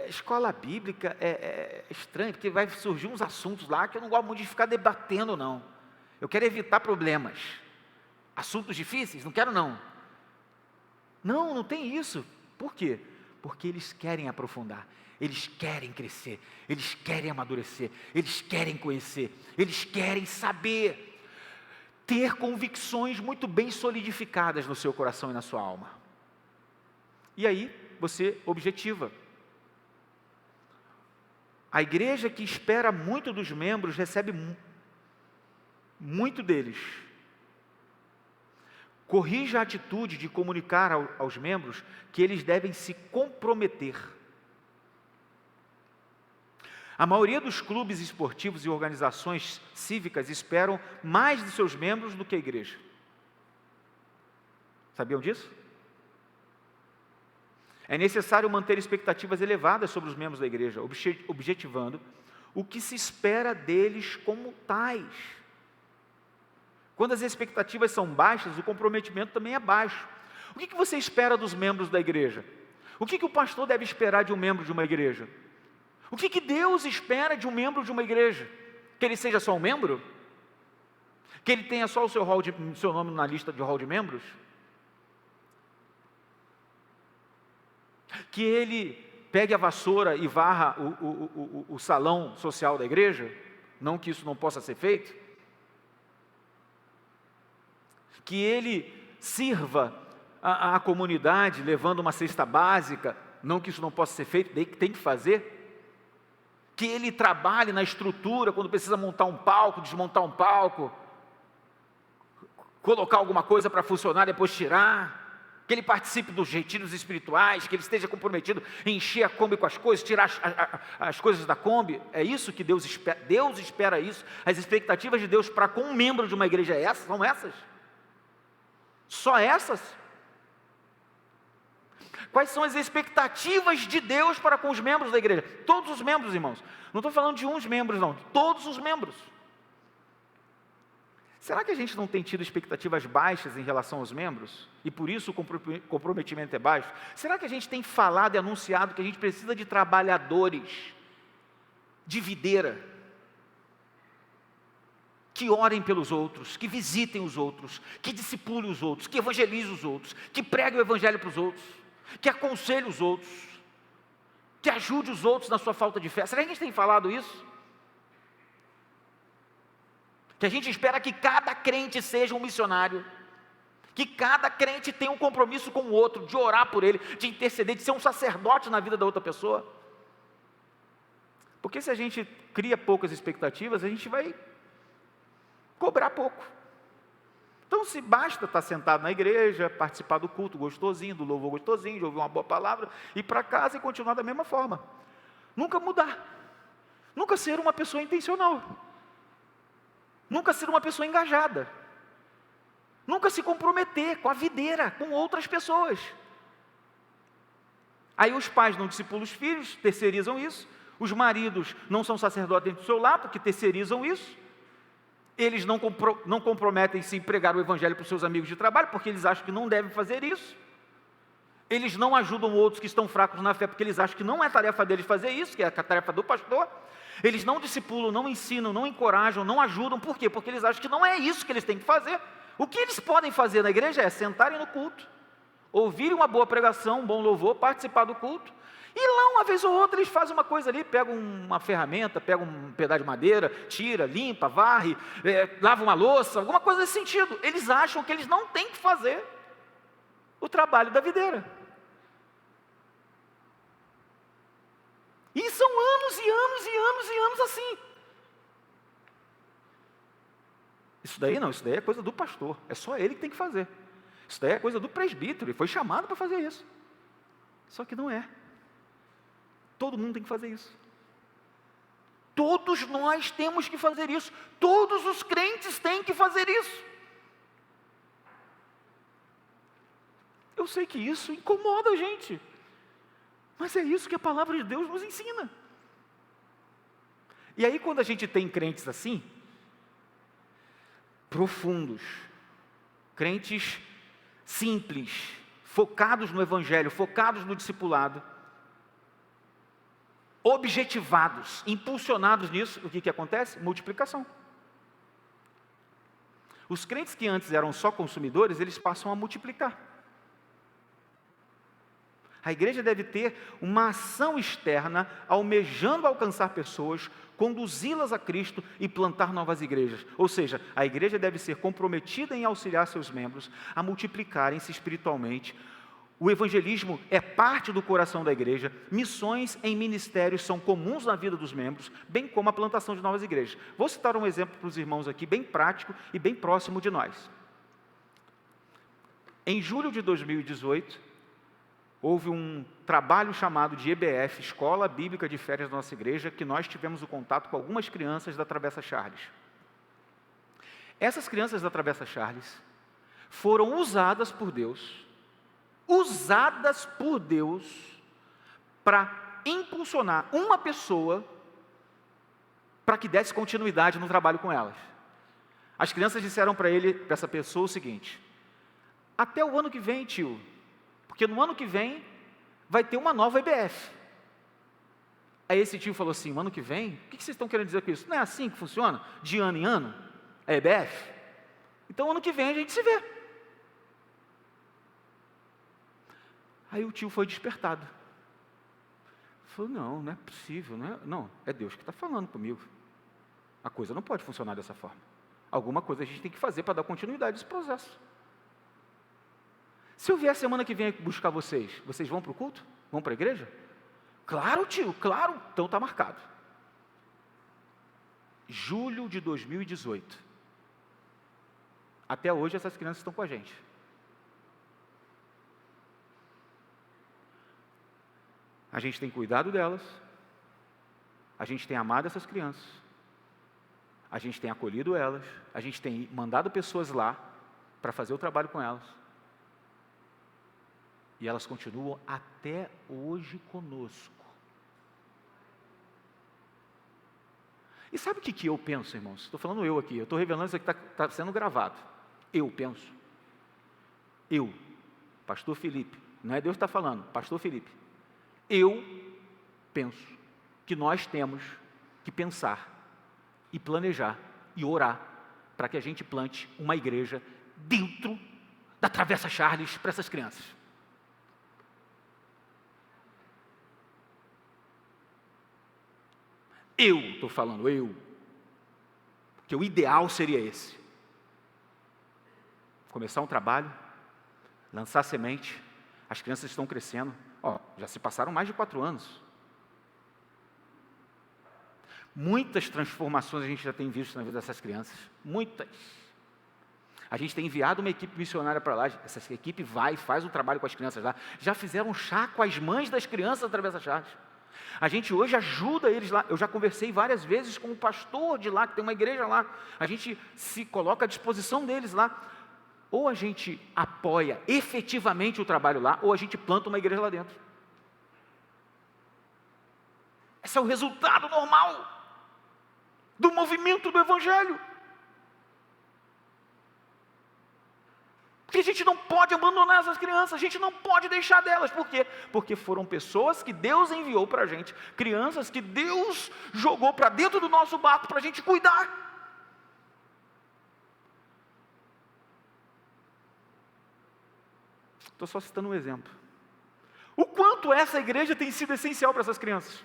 Escola bíblica é estranho, porque vai surgir uns assuntos lá que eu não gosto muito de ficar debatendo, não. Eu quero evitar problemas. Assuntos difíceis? Não quero, não. Não tem isso. Por quê? Porque eles querem aprofundar, eles querem crescer, eles querem amadurecer, eles querem conhecer, eles querem saber, ter convicções muito bem solidificadas no seu coração e na sua alma. E aí, você objetiva. A igreja que espera muito dos membros, recebe muito deles. Corrija a atitude de comunicar aos membros que eles devem se comprometer. A maioria dos clubes esportivos e organizações cívicas esperam mais de seus membros do que a igreja. Sabiam disso? É necessário manter expectativas elevadas sobre os membros da igreja, objetivando o que se espera deles como tais. Quando as expectativas são baixas, o comprometimento também é baixo. O que você espera dos membros da igreja? O que o pastor deve esperar de um membro de uma igreja? O que Deus espera de um membro de uma igreja? Que ele seja só um membro? Que ele tenha só o seu nome na lista de hall de membros? Que ele pegue a vassoura e varra o salão social da igreja? Não que isso não possa ser feito. Que ele sirva a comunidade levando uma cesta básica? Não que isso não possa ser feito, tem que fazer. Que ele trabalhe na estrutura quando precisa montar um palco, desmontar um palco, colocar alguma coisa para funcionar, depois tirar. Que ele participe dos retiros espirituais, que ele esteja comprometido em encher a Kombi com as coisas, tirar as coisas da Kombi. É isso que Deus espera. Deus espera isso. As expectativas de Deus para com um membro de uma igreja são essas? Só essas? Quais são as expectativas de Deus para com os membros da igreja? Todos os membros, irmãos. Não estou falando de uns membros, não. De todos os membros. Será que a gente não tem tido expectativas baixas em relação aos membros? E por isso o comprometimento é baixo? Será que a gente tem falado e anunciado que a gente precisa de trabalhadores de videira? que orem pelos outros, que visitem os outros, que discipulem os outros, que evangelizem os outros, que preguem o evangelho para os outros, que aconselhem os outros, que ajude os outros na sua falta de fé. Será que a gente tem falado isso? Que a gente espera que cada crente seja um missionário, que cada crente tenha um compromisso com o outro, de orar por ele, de interceder, de ser um sacerdote na vida da outra pessoa. Porque se a gente cria poucas expectativas, a gente vai cobrar pouco. Então, se basta estar sentado na igreja, participar do culto gostosinho, do louvor gostosinho, de ouvir uma boa palavra, ir para casa e continuar da mesma forma. Nunca mudar. Nunca ser uma pessoa intencional. Nunca ser uma pessoa engajada. Nunca se comprometer com a videira, com outras pessoas. Aí os pais não discipulam os filhos, terceirizam isso. Os maridos não são sacerdotes dentro do seu lar, porque terceirizam isso. Eles não comprometem-se em pregar o evangelho para os seus amigos de trabalho, porque eles acham que não devem fazer isso. Eles não ajudam outros que estão fracos na fé, porque eles acham que não é tarefa deles fazer isso, que é a tarefa do pastor. Eles não discipulam, não ensinam, não encorajam, não ajudam. Por quê? Porque eles acham que não é isso que eles têm que fazer. O que eles podem fazer na igreja é sentarem no culto, ouvirem uma boa pregação, um bom louvor, participar do culto. E lá, uma vez ou outra, eles fazem uma coisa ali, pegam uma ferramenta, pegam um pedaço de madeira, tira, limpa, varre, lava uma louça, alguma coisa nesse sentido. Eles acham que eles não têm que fazer o trabalho da videira. E são anos e anos e anos e anos assim. Isso daí não, isso daí é coisa do pastor, é só ele que tem que fazer. Isso daí é coisa do presbítero, ele foi chamado para fazer isso. Só que não é. Todo mundo tem que fazer isso. Todos nós temos que fazer isso. Todos os crentes têm que fazer isso. Eu sei que isso incomoda a gente, mas é isso que a palavra de Deus nos ensina. E aí, quando a gente tem crentes assim, profundos, crentes simples, focados no evangelho, focados no discipulado, objetivados, impulsionados nisso, o que acontece? Multiplicação. Os crentes que antes eram só consumidores, eles passam a multiplicar. A igreja deve ter uma ação externa, almejando alcançar pessoas, conduzi-las a Cristo e plantar novas igrejas. Ou seja, a igreja deve ser comprometida em auxiliar seus membros a multiplicarem-se espiritualmente. O evangelismo é parte do coração da igreja. Missões em ministérios são comuns na vida dos membros, bem como a plantação de novas igrejas. Vou citar um exemplo para os irmãos aqui, bem prático e bem próximo de nós. Em julho de 2018, houve um trabalho chamado de EBF, Escola Bíblica de Férias da nossa igreja, que nós tivemos o contato com algumas crianças da Travessa Charles. Essas crianças da Travessa Charles foram usadas por Deus para impulsionar uma pessoa para que desse continuidade no trabalho com elas. As crianças disseram para essa pessoa o seguinte: até o ano que vem, tio, porque no ano que vem vai ter uma nova EBF. Aí esse tio falou assim: o ano que vem? O que vocês estão querendo dizer com isso? Não é assim que funciona? De ano em ano? A EBF? Então ano que vem a gente se vê. Aí o tio foi despertado. Falou: não é possível, não, é Deus que está falando comigo. A coisa não pode funcionar dessa forma. Alguma coisa a gente tem que fazer para dar continuidade a esse processo. Se eu vier semana que vem buscar vocês vão para o culto? Vão para a igreja? Claro, tio, claro, então está marcado. Julho de 2018. Até hoje essas crianças estão com a gente. A gente tem cuidado delas, a gente tem amado essas crianças, a gente tem acolhido elas, a gente tem mandado pessoas lá para fazer o trabalho com elas. E elas continuam até hoje conosco. E sabe o que eu penso, irmãos? Estou falando eu aqui, eu estou revelando isso aqui que está sendo gravado. Eu penso. Eu, pastor Felipe, não é Deus que está falando, pastor Felipe. Eu penso que nós temos que pensar e planejar e orar para que a gente plante uma igreja dentro da Travessa Charles para essas crianças. Eu estou falando, porque o ideal seria esse. Começar um trabalho, lançar semente, as crianças estão crescendo, já se passaram mais de 4 anos. Muitas transformações a gente já tem visto na vida dessas crianças, muitas. A gente tem enviado uma equipe missionária para lá, essa equipe vai e faz um trabalho com as crianças lá. Já fizeram um chá com as mães das crianças através da Charles. A gente hoje ajuda eles lá. Eu já conversei várias vezes com o pastor de lá, que tem uma igreja lá. A gente se coloca à disposição deles lá. Ou a gente apoia efetivamente o trabalho lá, ou a gente planta uma igreja lá dentro. Esse é o resultado normal do movimento do Evangelho. Porque a gente não pode abandonar essas crianças, a gente não pode deixar delas. Por quê? Porque foram pessoas que Deus enviou para a gente, crianças que Deus jogou para dentro do nosso barco para a gente cuidar. Estou só citando um exemplo. O quanto essa igreja tem sido essencial para essas crianças.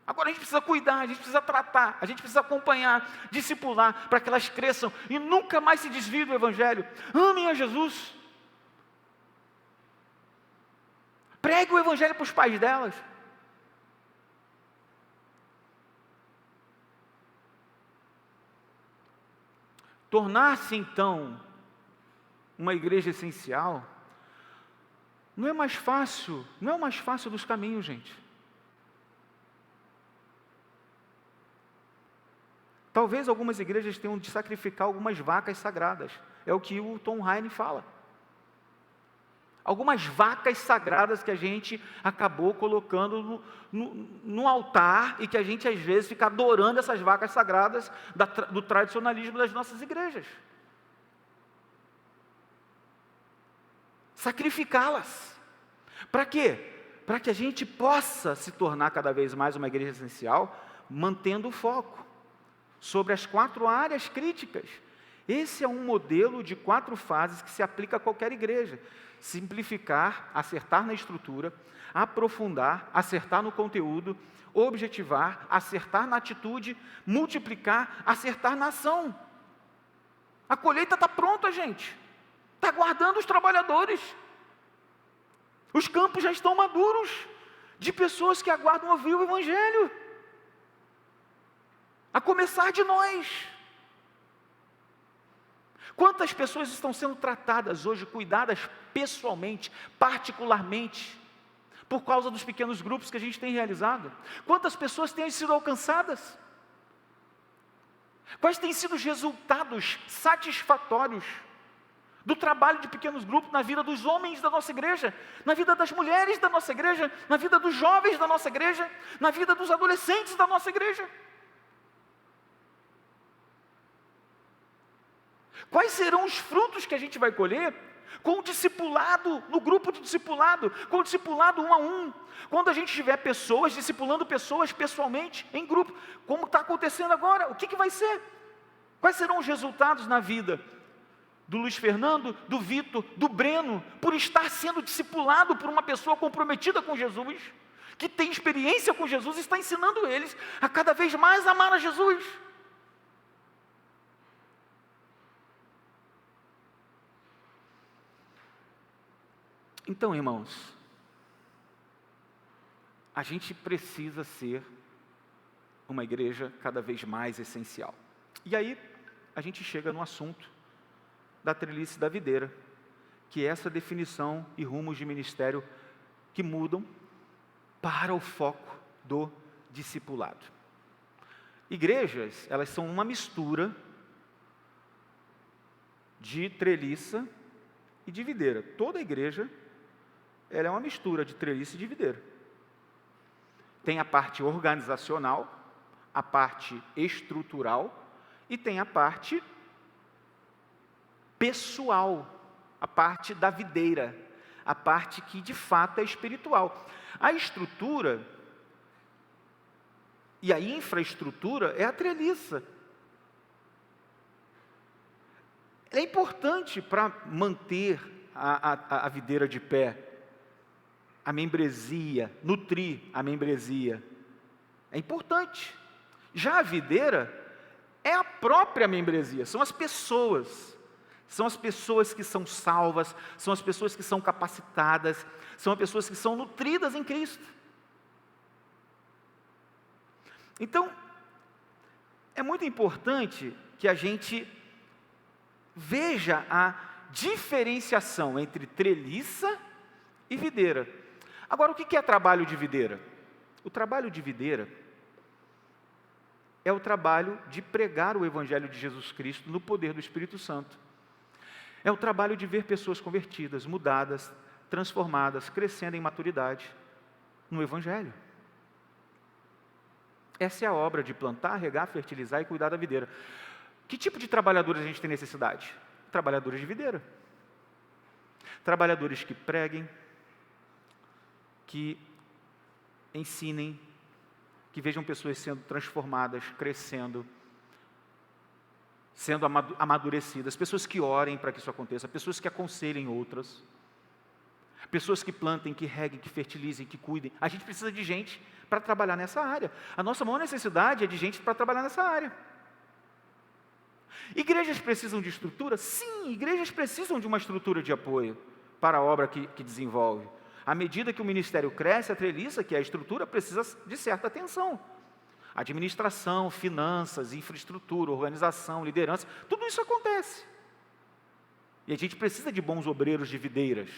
Agora a gente precisa cuidar, a gente precisa tratar, a gente precisa acompanhar, discipular, para que elas cresçam e nunca mais se desviem do Evangelho. Amem a Jesus. Pregue o Evangelho para os pais delas. Tornar-se então uma igreja essencial não é o mais fácil dos caminhos, gente. Talvez algumas igrejas tenham de sacrificar algumas vacas sagradas. É o que o Tom Heine fala. Algumas vacas sagradas que a gente acabou colocando no altar e que a gente às vezes fica adorando essas vacas sagradas do tradicionalismo das nossas igrejas. Sacrificá-las. Para quê? Para que a gente possa se tornar cada vez mais uma igreja essencial, mantendo o foco sobre as 4 áreas críticas. Esse é um modelo de 4 fases que se aplica a qualquer igreja. Simplificar, acertar na estrutura, aprofundar, acertar no conteúdo, objetivar, acertar na atitude, multiplicar, acertar na ação. A colheita está pronta, gente. Está aguardando os trabalhadores. Os campos já estão maduros de pessoas que aguardam ouvir o Evangelho. A começar de nós. Quantas pessoas estão sendo tratadas hoje, cuidadas pessoalmente, particularmente, por causa dos pequenos grupos que a gente tem realizado? Quantas pessoas têm sido alcançadas? Quais têm sido os resultados satisfatórios do trabalho de pequenos grupos na vida dos homens da nossa igreja, na vida das mulheres da nossa igreja, na vida dos jovens da nossa igreja, na vida dos adolescentes da nossa igreja? Quais serão os frutos que a gente vai colher com o discipulado, no grupo de discipulado, com o discipulado 1 a 1, quando a gente tiver pessoas, discipulando pessoas pessoalmente, em grupo, como está acontecendo agora? O que vai ser? Quais serão os resultados na vida do Luiz Fernando, do Vitor, do Breno, por estar sendo discipulado por uma pessoa comprometida com Jesus, que tem experiência com Jesus e está ensinando eles a cada vez mais amar a Jesus? Então, irmãos, a gente precisa ser uma igreja cada vez mais essencial. E aí, a gente chega no assunto da trelice da videira, que é essa definição e rumos de ministério que mudam para o foco do discipulado. Igrejas, elas são uma mistura de treliça e de videira. Toda igreja, ela é uma mistura de treliça e de videira. Tem a parte organizacional, a parte estrutural e tem a parte pessoal, a parte da videira, a parte que de fato é espiritual. A estrutura E a infraestrutura é a treliça. É importante para manter a videira de pé, a membresia, nutrir a membresia. É importante. Já a videira é a própria membresia, são as pessoas. São as pessoas que são salvas, são as pessoas que são capacitadas, são as pessoas que são nutridas em Cristo. Então, é muito importante que a gente veja a diferenciação entre treliça e videira. Agora, o que é trabalho de videira? O trabalho de videira é o trabalho de pregar o Evangelho de Jesus Cristo no poder do Espírito Santo. É o trabalho de ver pessoas convertidas, mudadas, transformadas, crescendo em maturidade no Evangelho. Essa é a obra de plantar, regar, fertilizar e cuidar da videira. Que tipo de trabalhadores a gente tem necessidade? Trabalhadores de videira. Trabalhadores que preguem, que ensinem, que vejam pessoas sendo transformadas, crescendo, sendo amadurecidas, pessoas que orem para que isso aconteça, pessoas que aconselhem outras, pessoas que plantem, que reguem, que fertilizem, que cuidem. A gente precisa de gente para trabalhar nessa área. A nossa maior necessidade é de gente para trabalhar nessa área. Igrejas precisam de estrutura? Sim, igrejas precisam de uma estrutura de apoio para a obra que desenvolve. À medida que o ministério cresce, a treliça, que é a estrutura, precisa de certa atenção. Administração, finanças, infraestrutura, organização, liderança, tudo isso acontece. E a gente precisa de bons obreiros de videiras.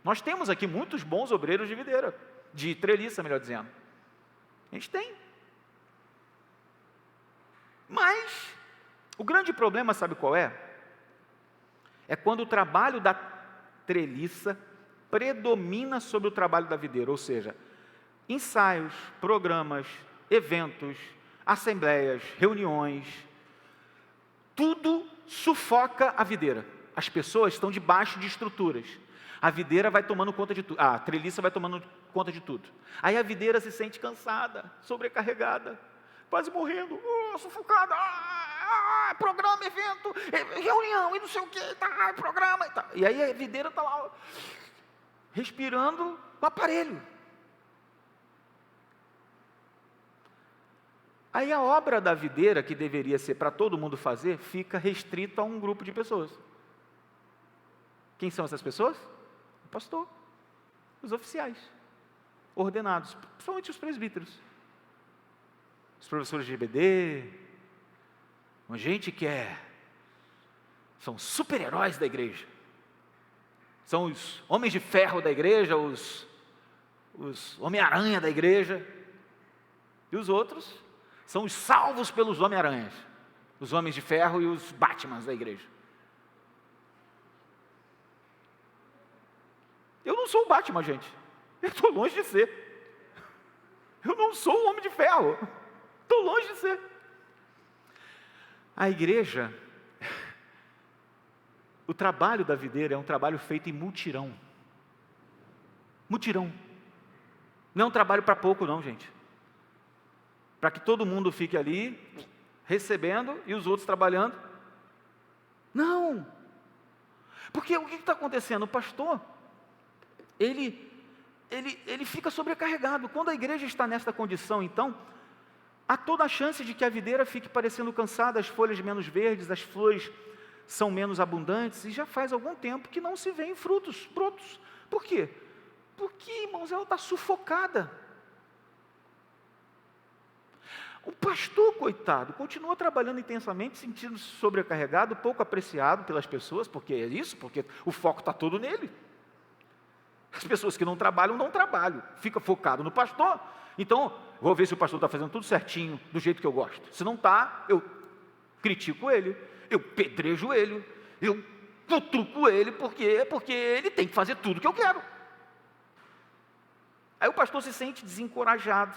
Nós temos aqui muitos bons obreiros de videira, de treliça, melhor dizendo. A gente tem. Mas o grande problema, sabe qual é? É quando o trabalho da treliça predomina sobre o trabalho da videira, ou seja, ensaios, programas, eventos, assembleias, reuniões, tudo sufoca a videira. As pessoas estão debaixo de estruturas. A videira vai tomando conta de tudo, a treliça vai tomando conta de tudo. Aí a videira se sente cansada, sobrecarregada, quase morrendo, sufocada, programa, evento, reunião e não sei o que, programa e tal. E aí a videira está lá, respirando no aparelho. Aí a obra da videira, que deveria ser para todo mundo fazer, fica restrita a um grupo de pessoas. Quem são essas pessoas? O pastor, os oficiais, ordenados, principalmente os presbíteros, os professores de EBD, uma gente que são super-heróis da igreja, são os homens de ferro da igreja, os Homem-Aranha da igreja, e os outros são os salvos pelos Homem-Aranhas, os homens de ferro e os Batmans da igreja. Eu não sou o Batman, gente. Eu estou longe de ser. Eu não sou um homem de ferro. Estou longe de ser. A igreja, o trabalho da videira é um trabalho feito em mutirão. Mutirão. Não é um trabalho para pouco não, gente. Para que todo mundo fique ali, recebendo, e os outros trabalhando. Não. Porque o que está acontecendo? O pastor, ele fica sobrecarregado. Quando a igreja está nesta condição, então, há toda a chance de que a videira fique parecendo cansada, as folhas menos verdes, as flores são menos abundantes, e já faz algum tempo que não se vêem frutos brotos. Por quê? Porque, irmãos, ela está sufocada. O pastor, coitado, continua trabalhando intensamente, sentindo-se sobrecarregado, pouco apreciado pelas pessoas, porque é isso, porque o foco está todo nele. As pessoas que não trabalham, fica focado no pastor. Então, vou ver se o pastor está fazendo tudo certinho, do jeito que eu gosto. Se não está, eu critico ele, eu pedrejo ele, eu cutuco ele, porque ele tem que fazer tudo que eu quero. Aí o pastor se sente desencorajado,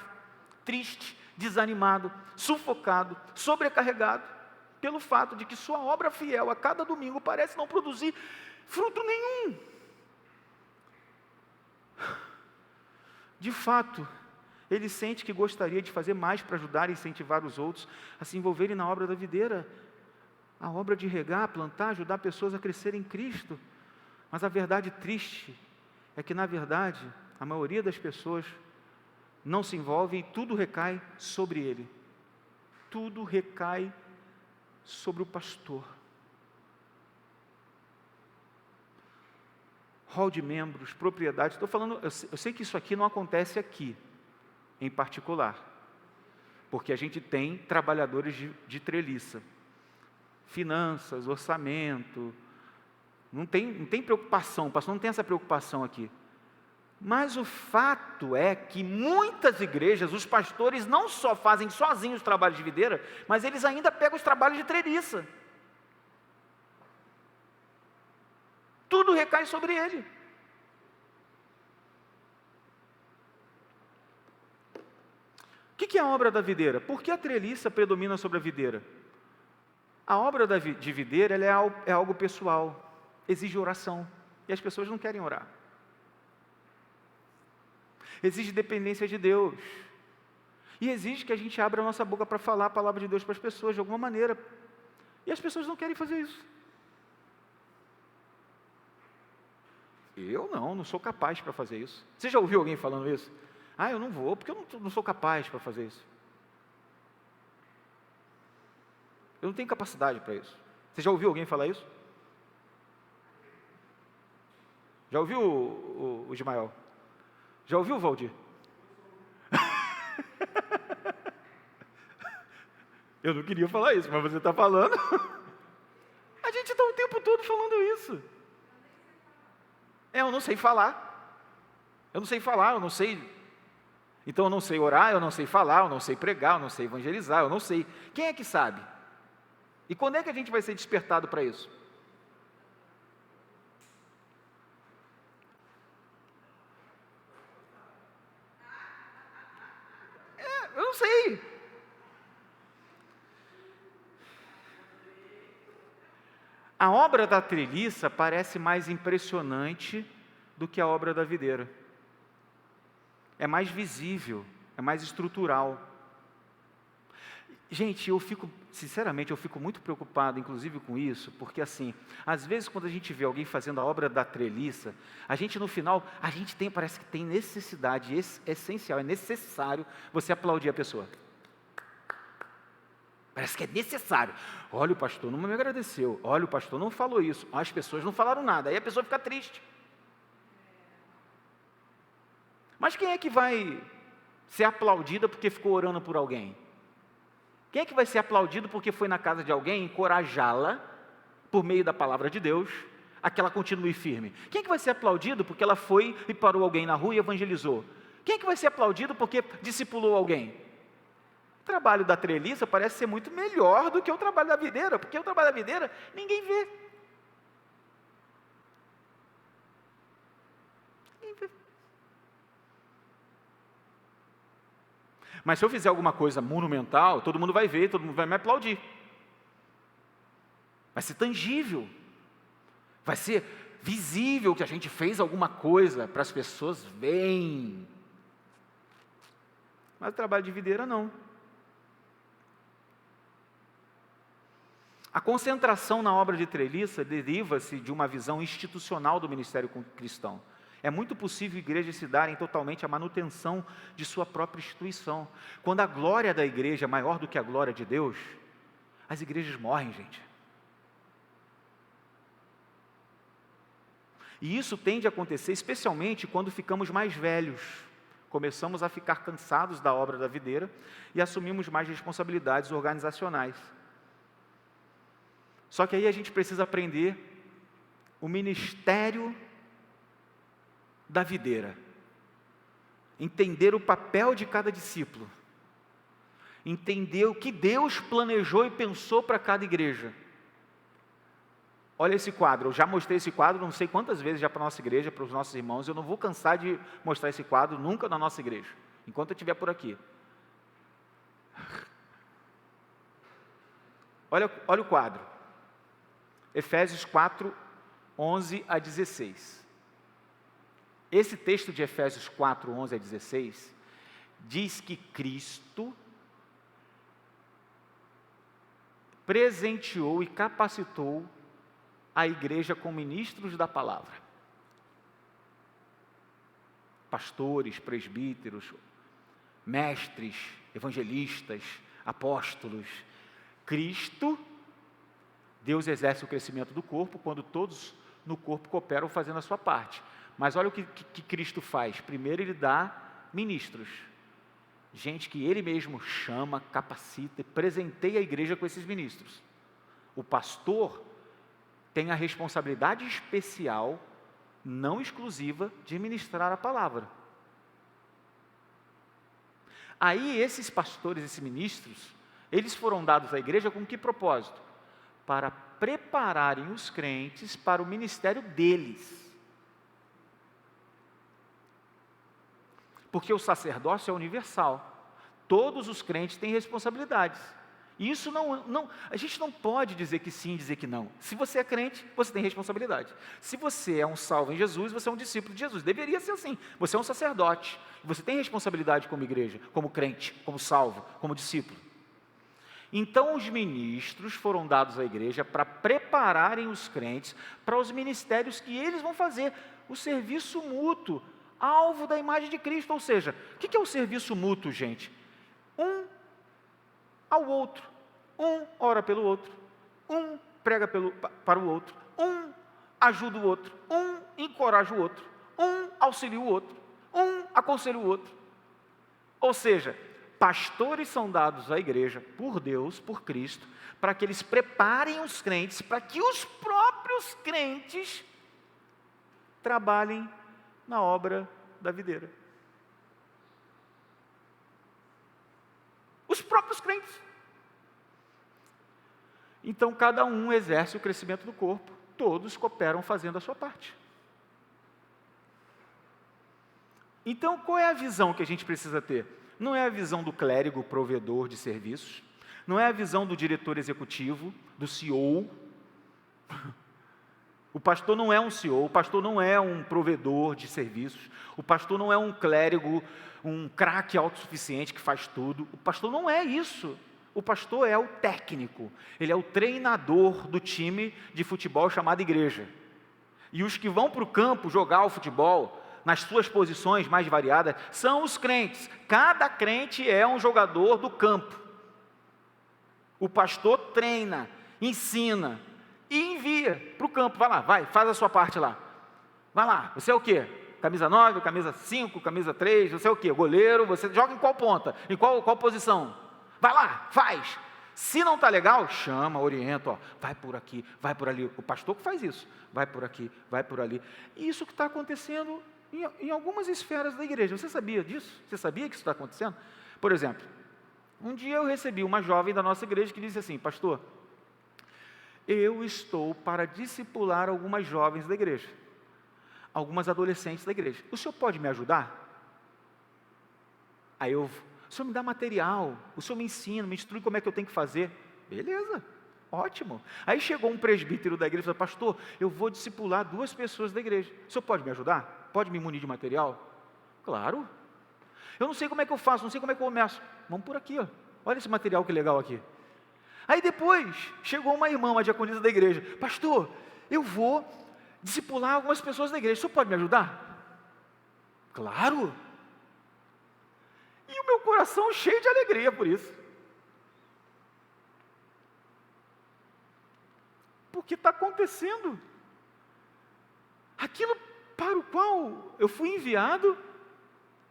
triste, desanimado, sufocado, sobrecarregado, pelo fato de que sua obra fiel a cada domingo parece não produzir fruto nenhum. De fato, Ele sente que gostaria de fazer mais para ajudar e incentivar os outros a se envolverem na obra da videira. A obra de regar, plantar, ajudar pessoas a crescerem em Cristo. Mas a verdade triste é que, na verdade, a maioria das pessoas não se envolve e tudo recai sobre ele. Tudo recai sobre o pastor. Hall de membros, propriedade. Estou falando, eu sei que isso aqui não acontece aqui, em particular, porque a gente tem trabalhadores de treliça, finanças, orçamento, não tem preocupação, o pastor não tem essa preocupação aqui. Mas o fato é que muitas igrejas, os pastores não só fazem sozinhos os trabalhos de videira, mas eles ainda pegam os trabalhos de treliça. Tudo recai sobre ele. O que é a obra da videira? Por que a treliça predomina sobre a videira? A obra de videira ela é algo pessoal, exige oração, e as pessoas não querem orar. Exige dependência de Deus, e exige que a gente abra a nossa boca para falar a palavra de Deus para as pessoas de alguma maneira, e as pessoas não querem fazer isso. Eu não sou capaz para fazer isso. Você já ouviu alguém falando isso? Eu não vou, porque eu não sou capaz para fazer isso. Eu não tenho capacidade para isso. Você já ouviu alguém falar isso? Já ouviu o Ismael? Já ouviu o Valdir? Eu não queria falar isso, mas você está falando. A gente está o tempo todo falando isso. Eu não sei falar. Eu não sei falar, eu não sei. Então eu não sei orar, eu não sei falar, eu não sei pregar, eu não sei evangelizar, eu não sei. Quem é que sabe? E quando é que a gente vai ser despertado para isso? Eu não sei. A obra da treliça parece mais impressionante do que a obra da videira. É mais visível, é mais estrutural. Gente, sinceramente, eu fico muito preocupado, inclusive, com isso, porque assim, às vezes quando a gente vê alguém fazendo a obra da treliça, a gente no final, parece que tem necessidade essencial, é necessário você aplaudir a pessoa. Parece que é necessário. Olha, o pastor não me agradeceu, olha, o pastor não falou isso, as pessoas não falaram nada, aí a pessoa fica triste. Mas quem é que vai ser aplaudida porque ficou orando por alguém? Quem é que vai ser aplaudido porque foi na casa de alguém encorajá-la, por meio da palavra de Deus, a que ela continue firme? Quem é que vai ser aplaudido porque ela foi e parou alguém na rua e evangelizou? Quem é que vai ser aplaudido porque discipulou alguém? O trabalho da treliça parece ser muito melhor do que o trabalho da videira, porque o trabalho da videira ninguém vê. Mas se eu fizer alguma coisa monumental, todo mundo vai ver, todo mundo vai me aplaudir. Vai ser tangível. Vai ser visível que a gente fez alguma coisa para as pessoas verem. Mas o trabalho de videira não. A concentração na obra de treliça deriva-se de uma visão institucional do ministério cristão. É muito possível igrejas se darem totalmente à manutenção de sua própria instituição. Quando a glória da igreja é maior do que a glória de Deus, as igrejas morrem, gente. E isso tende a acontecer especialmente quando ficamos mais velhos. Começamos a ficar cansados da obra da videira e assumimos mais responsabilidades organizacionais. Só que aí a gente precisa aprender o ministério da videira, entender o papel de cada discípulo, entender o que Deus planejou e pensou para cada igreja. Olha esse quadro, eu já mostrei esse quadro não sei quantas vezes já para a nossa igreja, para os nossos irmãos, eu não vou cansar de mostrar esse quadro nunca na nossa igreja, enquanto eu estiver por aqui. Olha o quadro, Efésios 4, 11 a 16. Esse texto de Efésios 4, 11 a 16, diz que Cristo presenteou e capacitou a igreja com ministros da palavra. Pastores, presbíteros, mestres, evangelistas, apóstolos. Cristo, Deus exerce o crescimento do corpo quando todos no corpo cooperam fazendo a sua parte. Mas olha o que Cristo faz. Primeiro ele dá ministros. Gente que ele mesmo chama, capacita e presenteia a igreja com esses ministros. O pastor tem a responsabilidade especial, não exclusiva, de ministrar a palavra. Aí esses pastores, esses ministros, eles foram dados à igreja com que propósito? Para prepararem os crentes para o ministério deles. Porque o sacerdócio é universal. Todos os crentes têm responsabilidades. E isso a gente não pode dizer que sim, dizer que não. Se você é crente, você tem responsabilidade. Se você é um salvo em Jesus, você é um discípulo de Jesus. Deveria ser assim. Você é um sacerdote. Você tem responsabilidade como igreja, como crente, como salvo, como discípulo. Então os ministros foram dados à igreja para prepararem os crentes para os ministérios que eles vão fazer. O serviço mútuo, alvo da imagem de Cristo. Ou seja, o que é o serviço mútuo, gente? Um ao outro. Um ora pelo outro. Um prega para o outro. Um ajuda o outro. Um encoraja o outro. Um auxilia o outro. Um aconselha o outro. Ou seja, pastores são dados à igreja por Deus, por Cristo, para que eles preparem os crentes, para que os próprios crentes trabalhem na obra da videira. Os próprios crentes. Então, cada um exerce o crescimento do corpo, todos cooperam fazendo a sua parte. Então, qual é a visão que a gente precisa ter? Não é a visão do clérigo provedor de serviços, não é a visão do diretor executivo, do CEO. O pastor não é um CEO, o pastor não é um provedor de serviços, o pastor não é um clérigo, um craque autossuficiente que faz tudo. O pastor não é isso. O pastor é o técnico, ele é o treinador do time de futebol chamado igreja. E os que vão para o campo jogar o futebol, nas suas posições mais variadas, são os crentes. Cada crente é um jogador do campo. O pastor treina, ensina e envia para o campo. Vai lá, faz a sua parte lá. Vai lá, você é o quê? Camisa 9, camisa 5, camisa 3, você é o quê? Goleiro, você joga em qual ponta? Em qual posição? Vai lá, faz. Se não está legal, chama, orienta, ó, vai por aqui, vai por ali. O pastor que faz isso, vai por aqui, vai por ali. E isso que está acontecendo em algumas esferas da igreja. Você sabia disso? Você sabia que isso está acontecendo? Por exemplo, um dia eu recebi uma jovem da nossa igreja que disse assim: pastor, eu estou para discipular algumas jovens da igreja, algumas adolescentes da igreja. O senhor pode me ajudar? Aí o senhor me dá material, o senhor me ensina, me instrui como é que eu tenho que fazer. Beleza, ótimo. Aí chegou um presbítero da igreja e falou: pastor, eu vou discipular 2 pessoas da igreja. O senhor pode me ajudar? Pode me munir de material? Claro. Eu não sei como é que eu faço, não sei como é que eu começo. Vamos por aqui, ó. Olha esse material que legal aqui. Aí depois chegou uma irmã, uma diaconisa da igreja: pastor, eu vou discipular algumas pessoas da igreja. O senhor pode me ajudar? Claro. E o meu coração cheio de alegria por isso. Porque está acontecendo. Aquilo para o qual eu fui enviado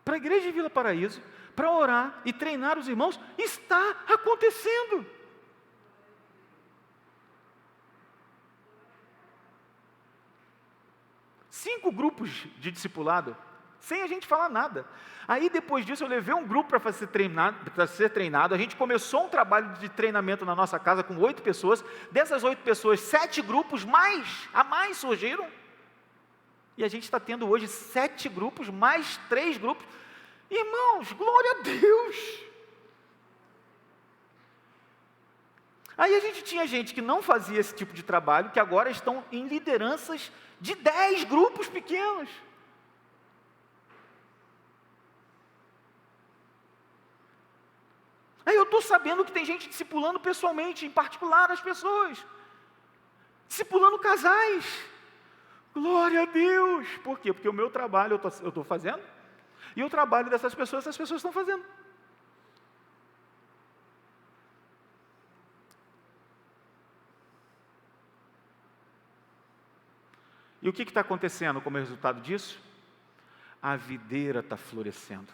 para a igreja de Vila Paraíso, para orar e treinar os irmãos, está acontecendo. Cinco grupos de discipulado, sem a gente falar nada. Aí depois disso eu levei um grupo para ser treinado, a gente começou um trabalho de treinamento na nossa casa com 8 pessoas, dessas 8 pessoas, 7 grupos a mais surgiram, e a gente está tendo hoje 7 grupos, mais 3 grupos, irmãos, glória a Deus! Aí a gente tinha gente que não fazia esse tipo de trabalho, que agora estão em lideranças de 10 grupos pequenos. Aí eu estou sabendo que tem gente discipulando pessoalmente, em particular as pessoas, discipulando casais. Glória a Deus! Por quê? Porque o meu trabalho eu estou fazendo, e o trabalho dessas pessoas, essas pessoas estão fazendo. E o que está acontecendo como resultado disso? A videira está florescendo.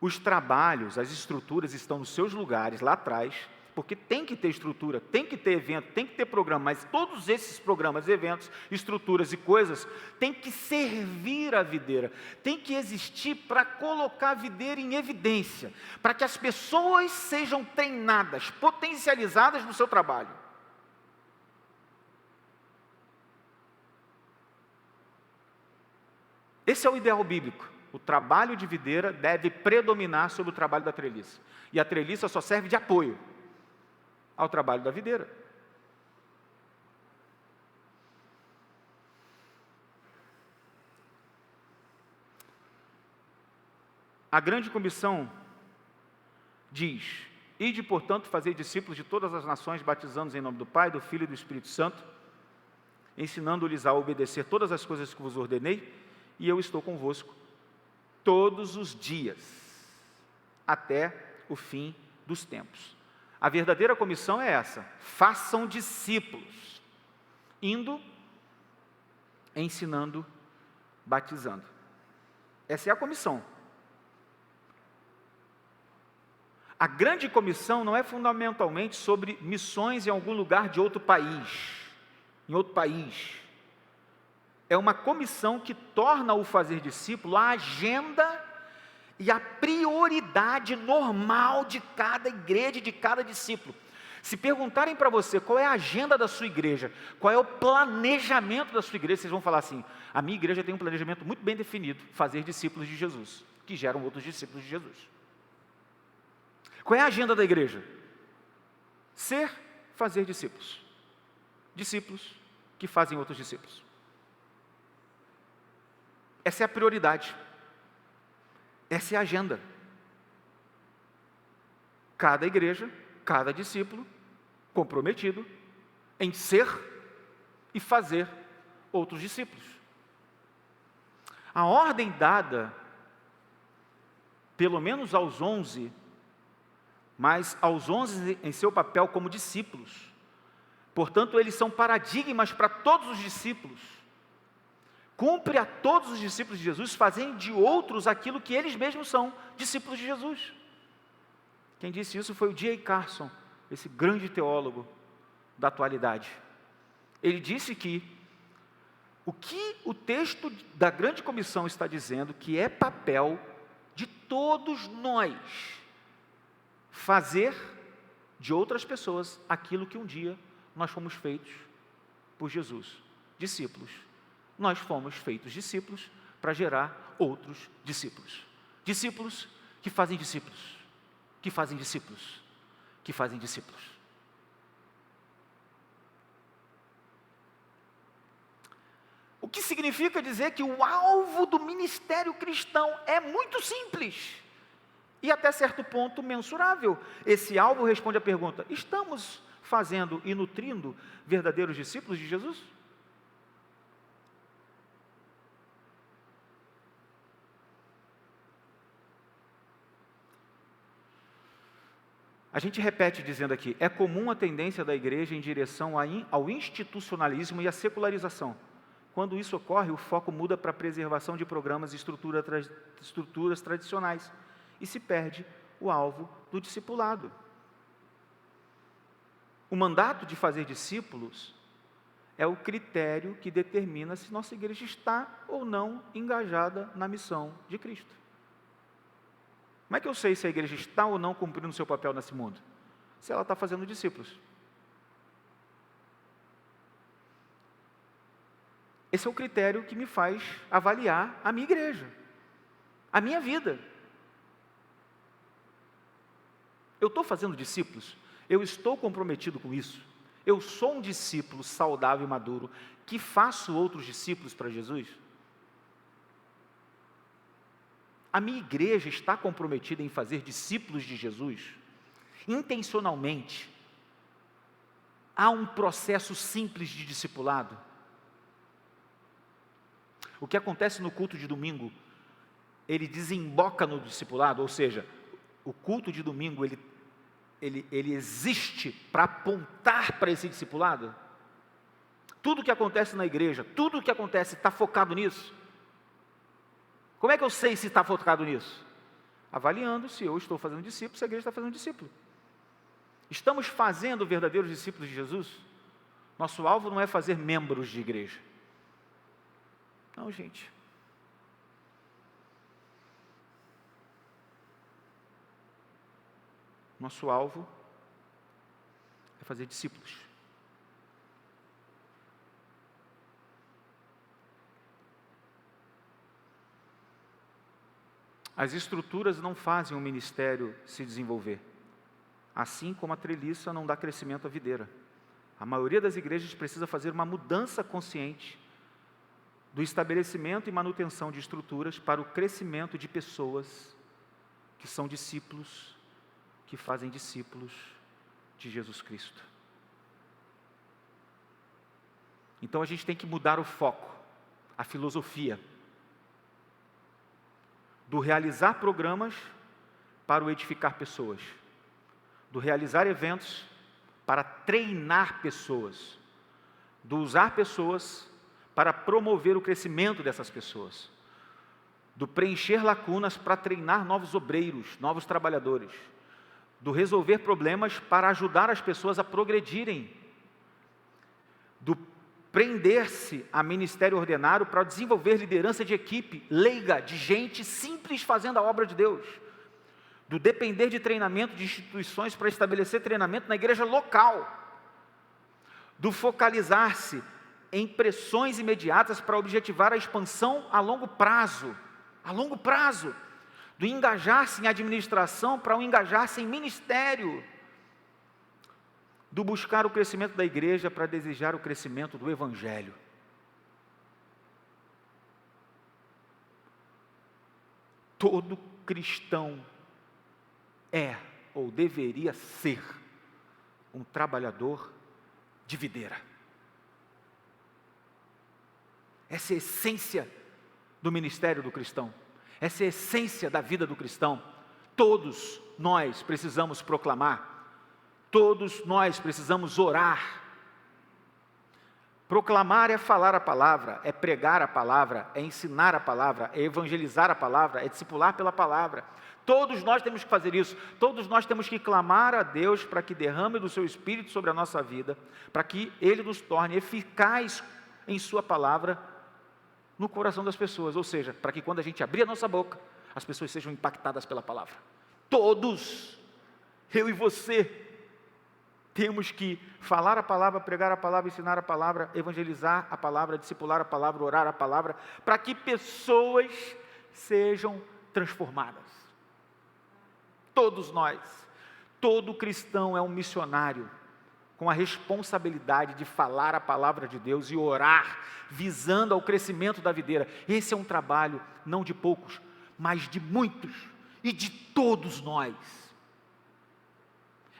Os trabalhos, as estruturas estão nos seus lugares, lá atrás, porque tem que ter estrutura, tem que ter evento, tem que ter programa, mas todos esses programas, eventos, estruturas e coisas, tem que servir a videira, tem que existir para colocar a videira em evidência, para que as pessoas sejam treinadas, potencializadas no seu trabalho. Esse é o ideal bíblico. O trabalho de videira deve predominar sobre o trabalho da treliça. E a treliça só serve de apoio ao trabalho da videira. A grande comissão diz: ide, portanto, fazer discípulos de todas as nações, batizando-os em nome do Pai, do Filho e do Espírito Santo, ensinando-lhes a obedecer todas as coisas que vos ordenei, e eu estou convosco todos os dias, até o fim dos tempos. A verdadeira comissão é essa: façam discípulos, indo, ensinando, batizando. Essa é a comissão. A grande comissão não é fundamentalmente sobre missões em algum lugar de outro país, em outro país. É uma comissão que torna o fazer discípulo a agenda e a prioridade normal de cada igreja, de cada discípulo. Se perguntarem para você qual é a agenda da sua igreja, qual é o planejamento da sua igreja, vocês vão falar assim: a minha igreja tem um planejamento muito bem definido, fazer discípulos de Jesus, que geram outros discípulos de Jesus. Qual é a agenda da igreja? Fazer discípulos. Discípulos que fazem outros discípulos. Essa é a prioridade. Essa é a agenda. Cada igreja, cada discípulo, comprometido em ser e fazer outros discípulos. A ordem dada, pelo menos aos 11, mas aos 11 em seu papel como discípulos, portanto, eles são paradigmas para todos os discípulos. Cumpre a todos os discípulos de Jesus fazerem de outros aquilo que eles mesmos são, discípulos de Jesus. Quem disse isso foi o D.A. Carson, esse grande teólogo da atualidade. Ele disse que o que o texto da grande comissão está dizendo, que é papel de todos nós, fazer de outras pessoas aquilo que um dia nós fomos feitos por Jesus, discípulos. Nós fomos feitos discípulos para gerar outros discípulos. Discípulos que fazem discípulos, que fazem discípulos, que fazem discípulos. O que significa dizer que o alvo do ministério cristão é muito simples e até certo ponto mensurável. Esse alvo responde à pergunta: estamos fazendo e nutrindo verdadeiros discípulos de Jesus? A gente repete dizendo aqui: é comum a tendência da igreja em direção ao institucionalismo e à secularização. Quando isso ocorre, o foco muda para a preservação de programas e estruturas tradicionais e se perde o alvo do discipulado. O mandato de fazer discípulos é o critério que determina se nossa igreja está ou não engajada na missão de Cristo. Como é que eu sei se a igreja está ou não cumprindo o seu papel nesse mundo? Se ela está fazendo discípulos. Esse é o critério que me faz avaliar a minha igreja, a minha vida. Eu estou fazendo discípulos? Eu estou comprometido com isso? Eu sou um discípulo saudável e maduro que faço outros discípulos para Jesus? A minha igreja está comprometida em fazer discípulos de Jesus? Intencionalmente. Há um processo simples de discipulado? O que acontece no culto de domingo, ele desemboca no discipulado, ou seja, o culto de domingo, ele existe para apontar para esse discipulado? Tudo que acontece na igreja, tudo que acontece está focado nisso? Como é que eu sei se está focado nisso? Avaliando se eu estou fazendo discípulo, se a igreja está fazendo discípulo. Estamos fazendo verdadeiros discípulos de Jesus? Nosso alvo não é fazer membros de igreja. Não, gente. Nosso alvo é fazer discípulos. As estruturas não fazem o ministério se desenvolver, assim como a treliça não dá crescimento à videira. A maioria das igrejas precisa fazer uma mudança consciente do estabelecimento e manutenção de estruturas para o crescimento de pessoas que são discípulos, que fazem discípulos de Jesus Cristo. Então a gente tem que mudar o foco, a filosofia, do realizar programas para o edificar pessoas, do realizar eventos para treinar pessoas, do usar pessoas para promover o crescimento dessas pessoas, do preencher lacunas para treinar novos obreiros, novos trabalhadores, do resolver problemas para ajudar as pessoas a progredirem, do prender-se a ministério ordenado para desenvolver liderança de equipe, leiga, de gente simples fazendo a obra de Deus, do depender de treinamento de instituições para estabelecer treinamento na igreja local, do focalizar-se em pressões imediatas para objetivar a expansão a longo prazo, do engajar-se em administração para o engajar-se em ministério, do buscar o crescimento da igreja para desejar o crescimento do evangelho. Todo cristão é ou deveria ser um trabalhador de videira. Essa é a essência do ministério do cristão. Essa é a essência da vida do cristão. Todos nós precisamos proclamar. Todos nós precisamos orar. Proclamar é falar a palavra, é pregar a palavra, é ensinar a palavra, é evangelizar a palavra, é discipular pela palavra. Todos nós temos que fazer isso. Todos nós temos que clamar a Deus para que derrame do seu Espírito sobre a nossa vida, para que Ele nos torne eficaz em sua palavra no coração das pessoas. Ou seja, para que quando a gente abrir a nossa boca, as pessoas sejam impactadas pela palavra. Todos, eu e você, temos que falar a palavra, pregar a palavra, ensinar a palavra, evangelizar a palavra, discipular a palavra, orar a palavra, para que pessoas sejam transformadas. Todos nós, todo cristão é um missionário, com a responsabilidade de falar a palavra de Deus e orar, visando ao crescimento da videira. Esse é um trabalho, não de poucos, mas de muitos, e de todos nós.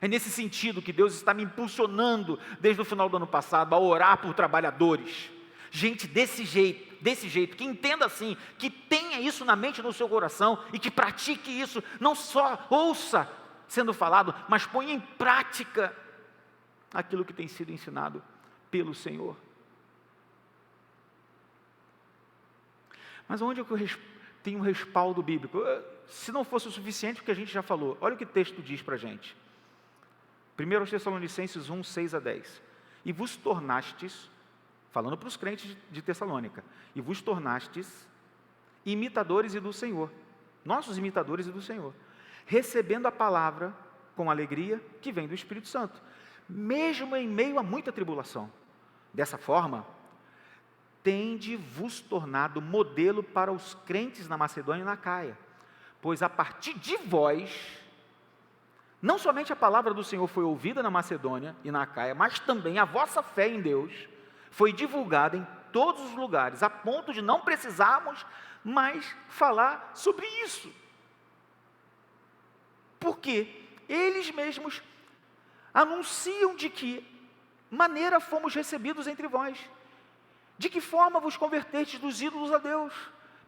É nesse sentido que Deus está me impulsionando, desde o final do ano passado, a orar por trabalhadores. Gente desse jeito, que entenda assim, que tenha isso na mente, no seu coração, e que pratique isso, não só ouça sendo falado, mas ponha em prática aquilo que tem sido ensinado pelo Senhor. Mas onde é que eu tenho um respaldo bíblico? Se não fosse o suficiente, o que a gente já falou, olha o que o texto diz para a gente. 1 Tessalonicenses 1, 6 a 10. E vos tornastes, falando para os crentes de Tessalônica, e vos tornastes imitadores e do Senhor, nossos imitadores e do Senhor, recebendo a palavra com alegria que vem do Espírito Santo, mesmo em meio a muita tribulação. Dessa forma, tende vos tornado modelo para os crentes na Macedônia e na Acaia, pois a partir de vós, não somente a palavra do Senhor foi ouvida na Macedônia e na Acaia, mas também a vossa fé em Deus foi divulgada em todos os lugares, a ponto de não precisarmos mais falar sobre isso. Porque eles mesmos anunciam de que maneira fomos recebidos entre vós, de que forma vos convertestes dos ídolos a Deus,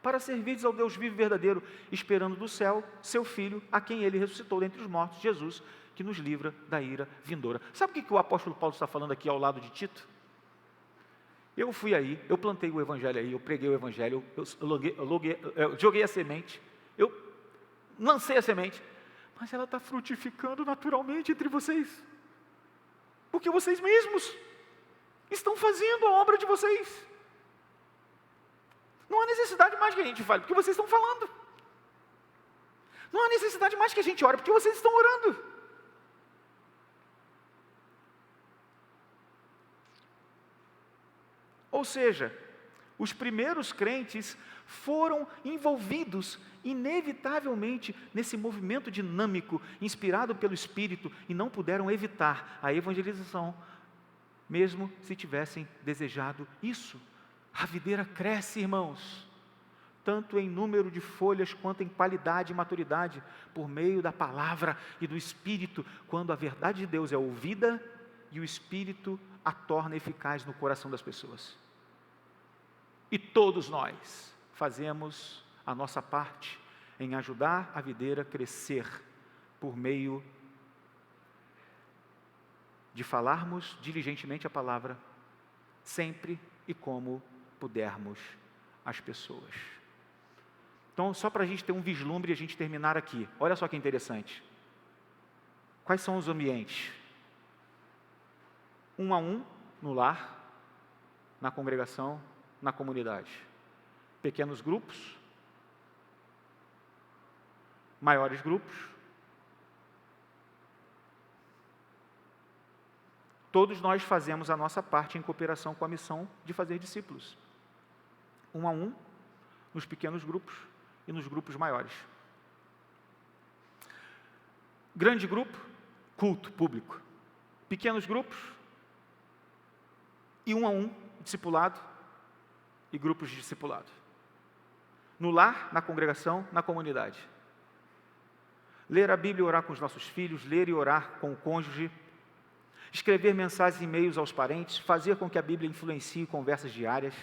para servirdes ao Deus vivo e verdadeiro, esperando do céu seu Filho, a quem ele ressuscitou dentre os mortos, Jesus, que nos livra da ira vindoura. Sabe o que o apóstolo Paulo está falando aqui ao lado de Tito? Eu fui aí, eu plantei o evangelho aí, eu preguei o evangelho, eu joguei a semente, eu lancei a semente, mas ela está frutificando naturalmente entre vocês, porque vocês mesmos estão fazendo a obra de vocês. Não há necessidade mais que a gente fale, porque vocês estão falando. Não há necessidade mais que a gente ore, porque vocês estão orando. Ou seja, os primeiros crentes foram envolvidos inevitavelmente nesse movimento dinâmico, inspirado pelo Espírito, e não puderam evitar a evangelização, mesmo se tivessem desejado isso. A videira cresce, irmãos, tanto em número de folhas, quanto em qualidade e maturidade, por meio da palavra e do Espírito, quando a verdade de Deus é ouvida e o Espírito a torna eficaz no coração das pessoas. E todos nós fazemos a nossa parte em ajudar a videira a crescer, por meio de falarmos diligentemente a palavra, sempre e como pudermos às pessoas. Então, só para a gente ter um vislumbre e a gente terminar aqui, olha só que interessante. Quais são os ambientes? 1 a 1, no lar, na congregação, na comunidade. Pequenos grupos, maiores grupos. Todos nós fazemos a nossa parte em cooperação com a missão de fazer discípulos. 1 a 1, nos pequenos grupos e nos grupos maiores. Grande grupo, culto público. Pequenos grupos e 1 a 1, discipulado e grupos de discipulado. No lar, na congregação, na comunidade. Ler a Bíblia e orar com os nossos filhos, ler e orar com o cônjuge, escrever mensagens e e-mails aos parentes, fazer com que a Bíblia influencie conversas diárias,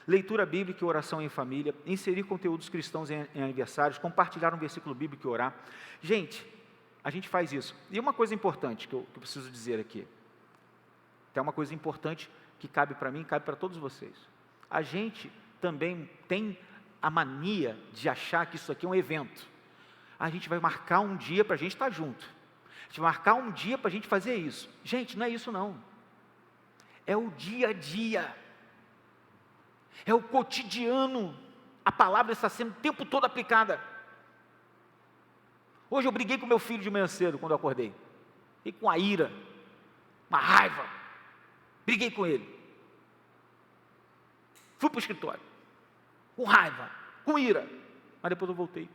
leitura bíblica e oração em família, inserir conteúdos cristãos em aniversários, compartilhar um versículo bíblico e orar. Gente, a gente faz isso. E uma coisa importante que eu preciso dizer aqui, até uma coisa importante que cabe para mim, cabe para todos vocês. A gente também tem a mania de achar que isso aqui é um evento. A gente vai marcar um dia para a gente estar junto. A gente vai marcar um dia para a gente fazer isso. Gente, não é isso não. É o dia a dia. É o cotidiano. A palavra está sendo o tempo todo aplicada. Hoje eu briguei com meu filho de manhã cedo, quando eu acordei. E com a ira, uma raiva. Briguei com ele. Fui para o escritório, com raiva, com ira, mas depois eu voltei.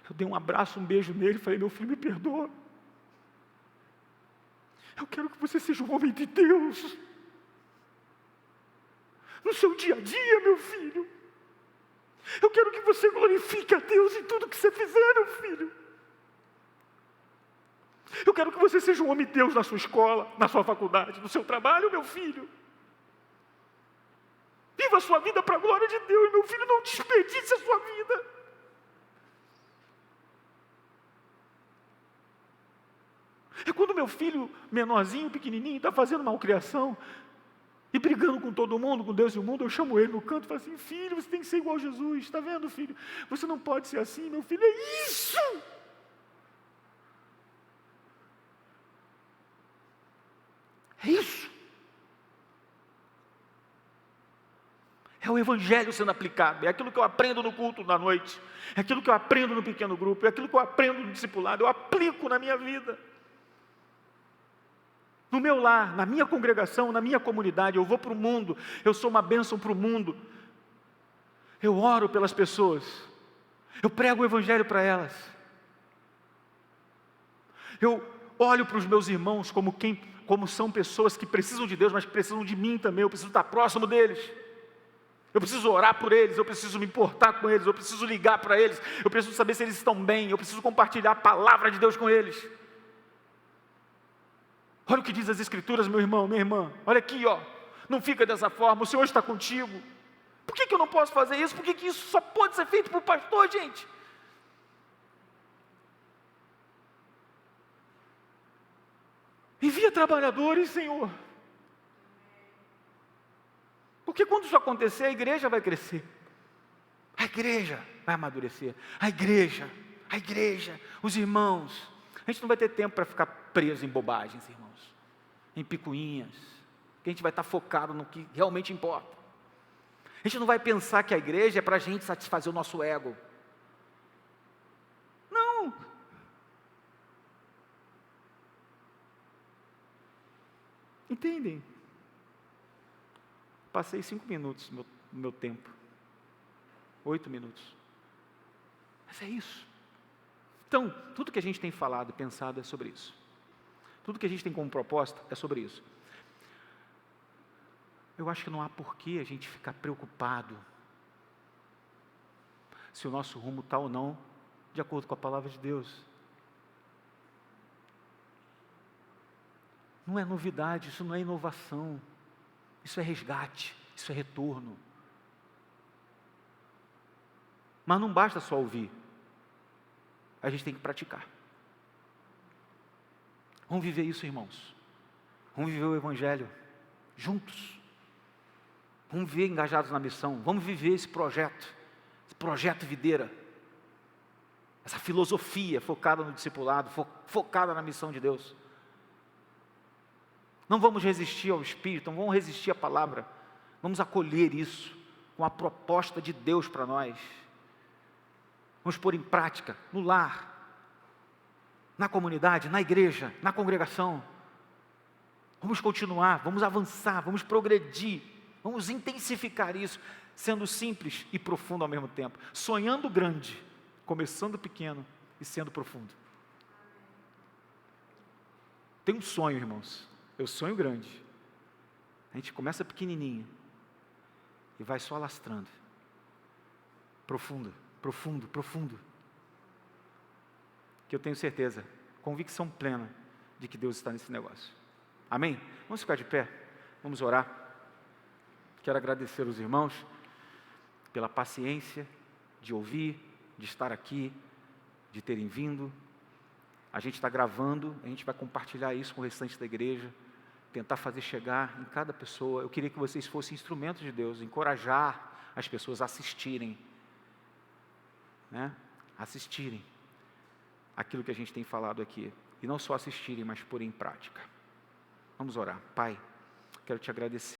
Eu dei um abraço, um beijo nele e falei: meu filho, me perdoa. Eu quero que você seja um homem de Deus. No seu dia a dia, meu filho. Eu quero que você glorifique a Deus em tudo que você fizer, meu filho. Eu quero que você seja um homem de Deus na sua escola, na sua faculdade, no seu trabalho, meu filho. Viva a sua vida para a glória de Deus, meu filho, não desperdice a sua vida. É quando meu filho menorzinho, pequenininho, está fazendo malcriação e brigando com todo mundo, com Deus e o mundo, eu chamo ele no canto e falo assim: filho, você tem que ser igual a Jesus, está vendo, filho? Você não pode ser assim, meu filho, é isso! É isso. É o Evangelho sendo aplicado, é aquilo que eu aprendo no culto da noite, é aquilo que eu aprendo no pequeno grupo, é aquilo que eu aprendo no discipulado, eu aplico na minha vida. No meu lar, na minha congregação, na minha comunidade, eu vou para o mundo, eu sou uma bênção para o mundo. Eu oro pelas pessoas, eu prego o Evangelho para elas. Eu olho para os meus irmãos como quem como são pessoas que precisam de Deus, mas que precisam de mim também. Eu preciso estar próximo deles. Eu preciso orar por eles, eu preciso me importar com eles, eu preciso ligar para eles, eu preciso saber se eles estão bem, eu preciso compartilhar a palavra de Deus com eles. Olha o que diz as Escrituras, meu irmão, minha irmã. Olha aqui, ó. Não fica dessa forma, o Senhor está contigo. Por que eu não posso fazer isso? Por que isso só pode ser feito por pastor, gente? Envia trabalhadores, Senhor. Porque quando isso acontecer, a igreja vai crescer. A igreja vai amadurecer. A igreja, os irmãos. A gente não vai ter tempo para ficar preso em bobagens, irmãos. Em picuinhas. Porque a gente vai estar focado no que realmente importa. A gente não vai pensar que a igreja é para a gente satisfazer o nosso ego. Não. Entendem? Passei 5 minutos no meu tempo. 8 minutos. Mas é isso. Então, tudo que a gente tem falado e pensado é sobre isso. Tudo que a gente tem como proposta é sobre isso. Eu acho que não há porquê a gente ficar preocupado se o nosso rumo está ou não de acordo com a palavra de Deus. Não é novidade, isso não é inovação. Isso é resgate, isso é retorno. Mas não basta só ouvir. A gente tem que praticar. Vamos viver isso, irmãos. Vamos viver o Evangelho juntos. Vamos viver engajados na missão. Vamos viver esse projeto videira. Essa filosofia focada no discipulado, focada na missão de Deus. Não vamos resistir ao Espírito, não vamos resistir à palavra. Vamos acolher isso com a proposta de Deus para nós. Vamos pôr em prática, no lar, na comunidade, na igreja, na congregação. Vamos continuar, vamos avançar, vamos progredir, vamos intensificar isso, sendo simples e profundo ao mesmo tempo. Sonhando grande, começando pequeno e sendo profundo. Tem um sonho, irmãos. Eu sonho grande. A gente começa pequenininho e vai só alastrando. Profundo, profundo, profundo. Que eu tenho certeza, convicção plena de que Deus está nesse negócio. Amém? Vamos ficar de pé, vamos orar. Quero agradecer aos irmãos pela paciência de ouvir, de estar aqui, de terem vindo. A gente está gravando, a gente vai compartilhar isso com o restante da igreja, tentar fazer chegar em cada pessoa. Eu queria que vocês fossem instrumentos de Deus, encorajar as pessoas a assistirem, né? Assistirem aquilo que a gente tem falado aqui, e não só assistirem, mas pôr em prática. Vamos orar. Pai, quero te agradecer.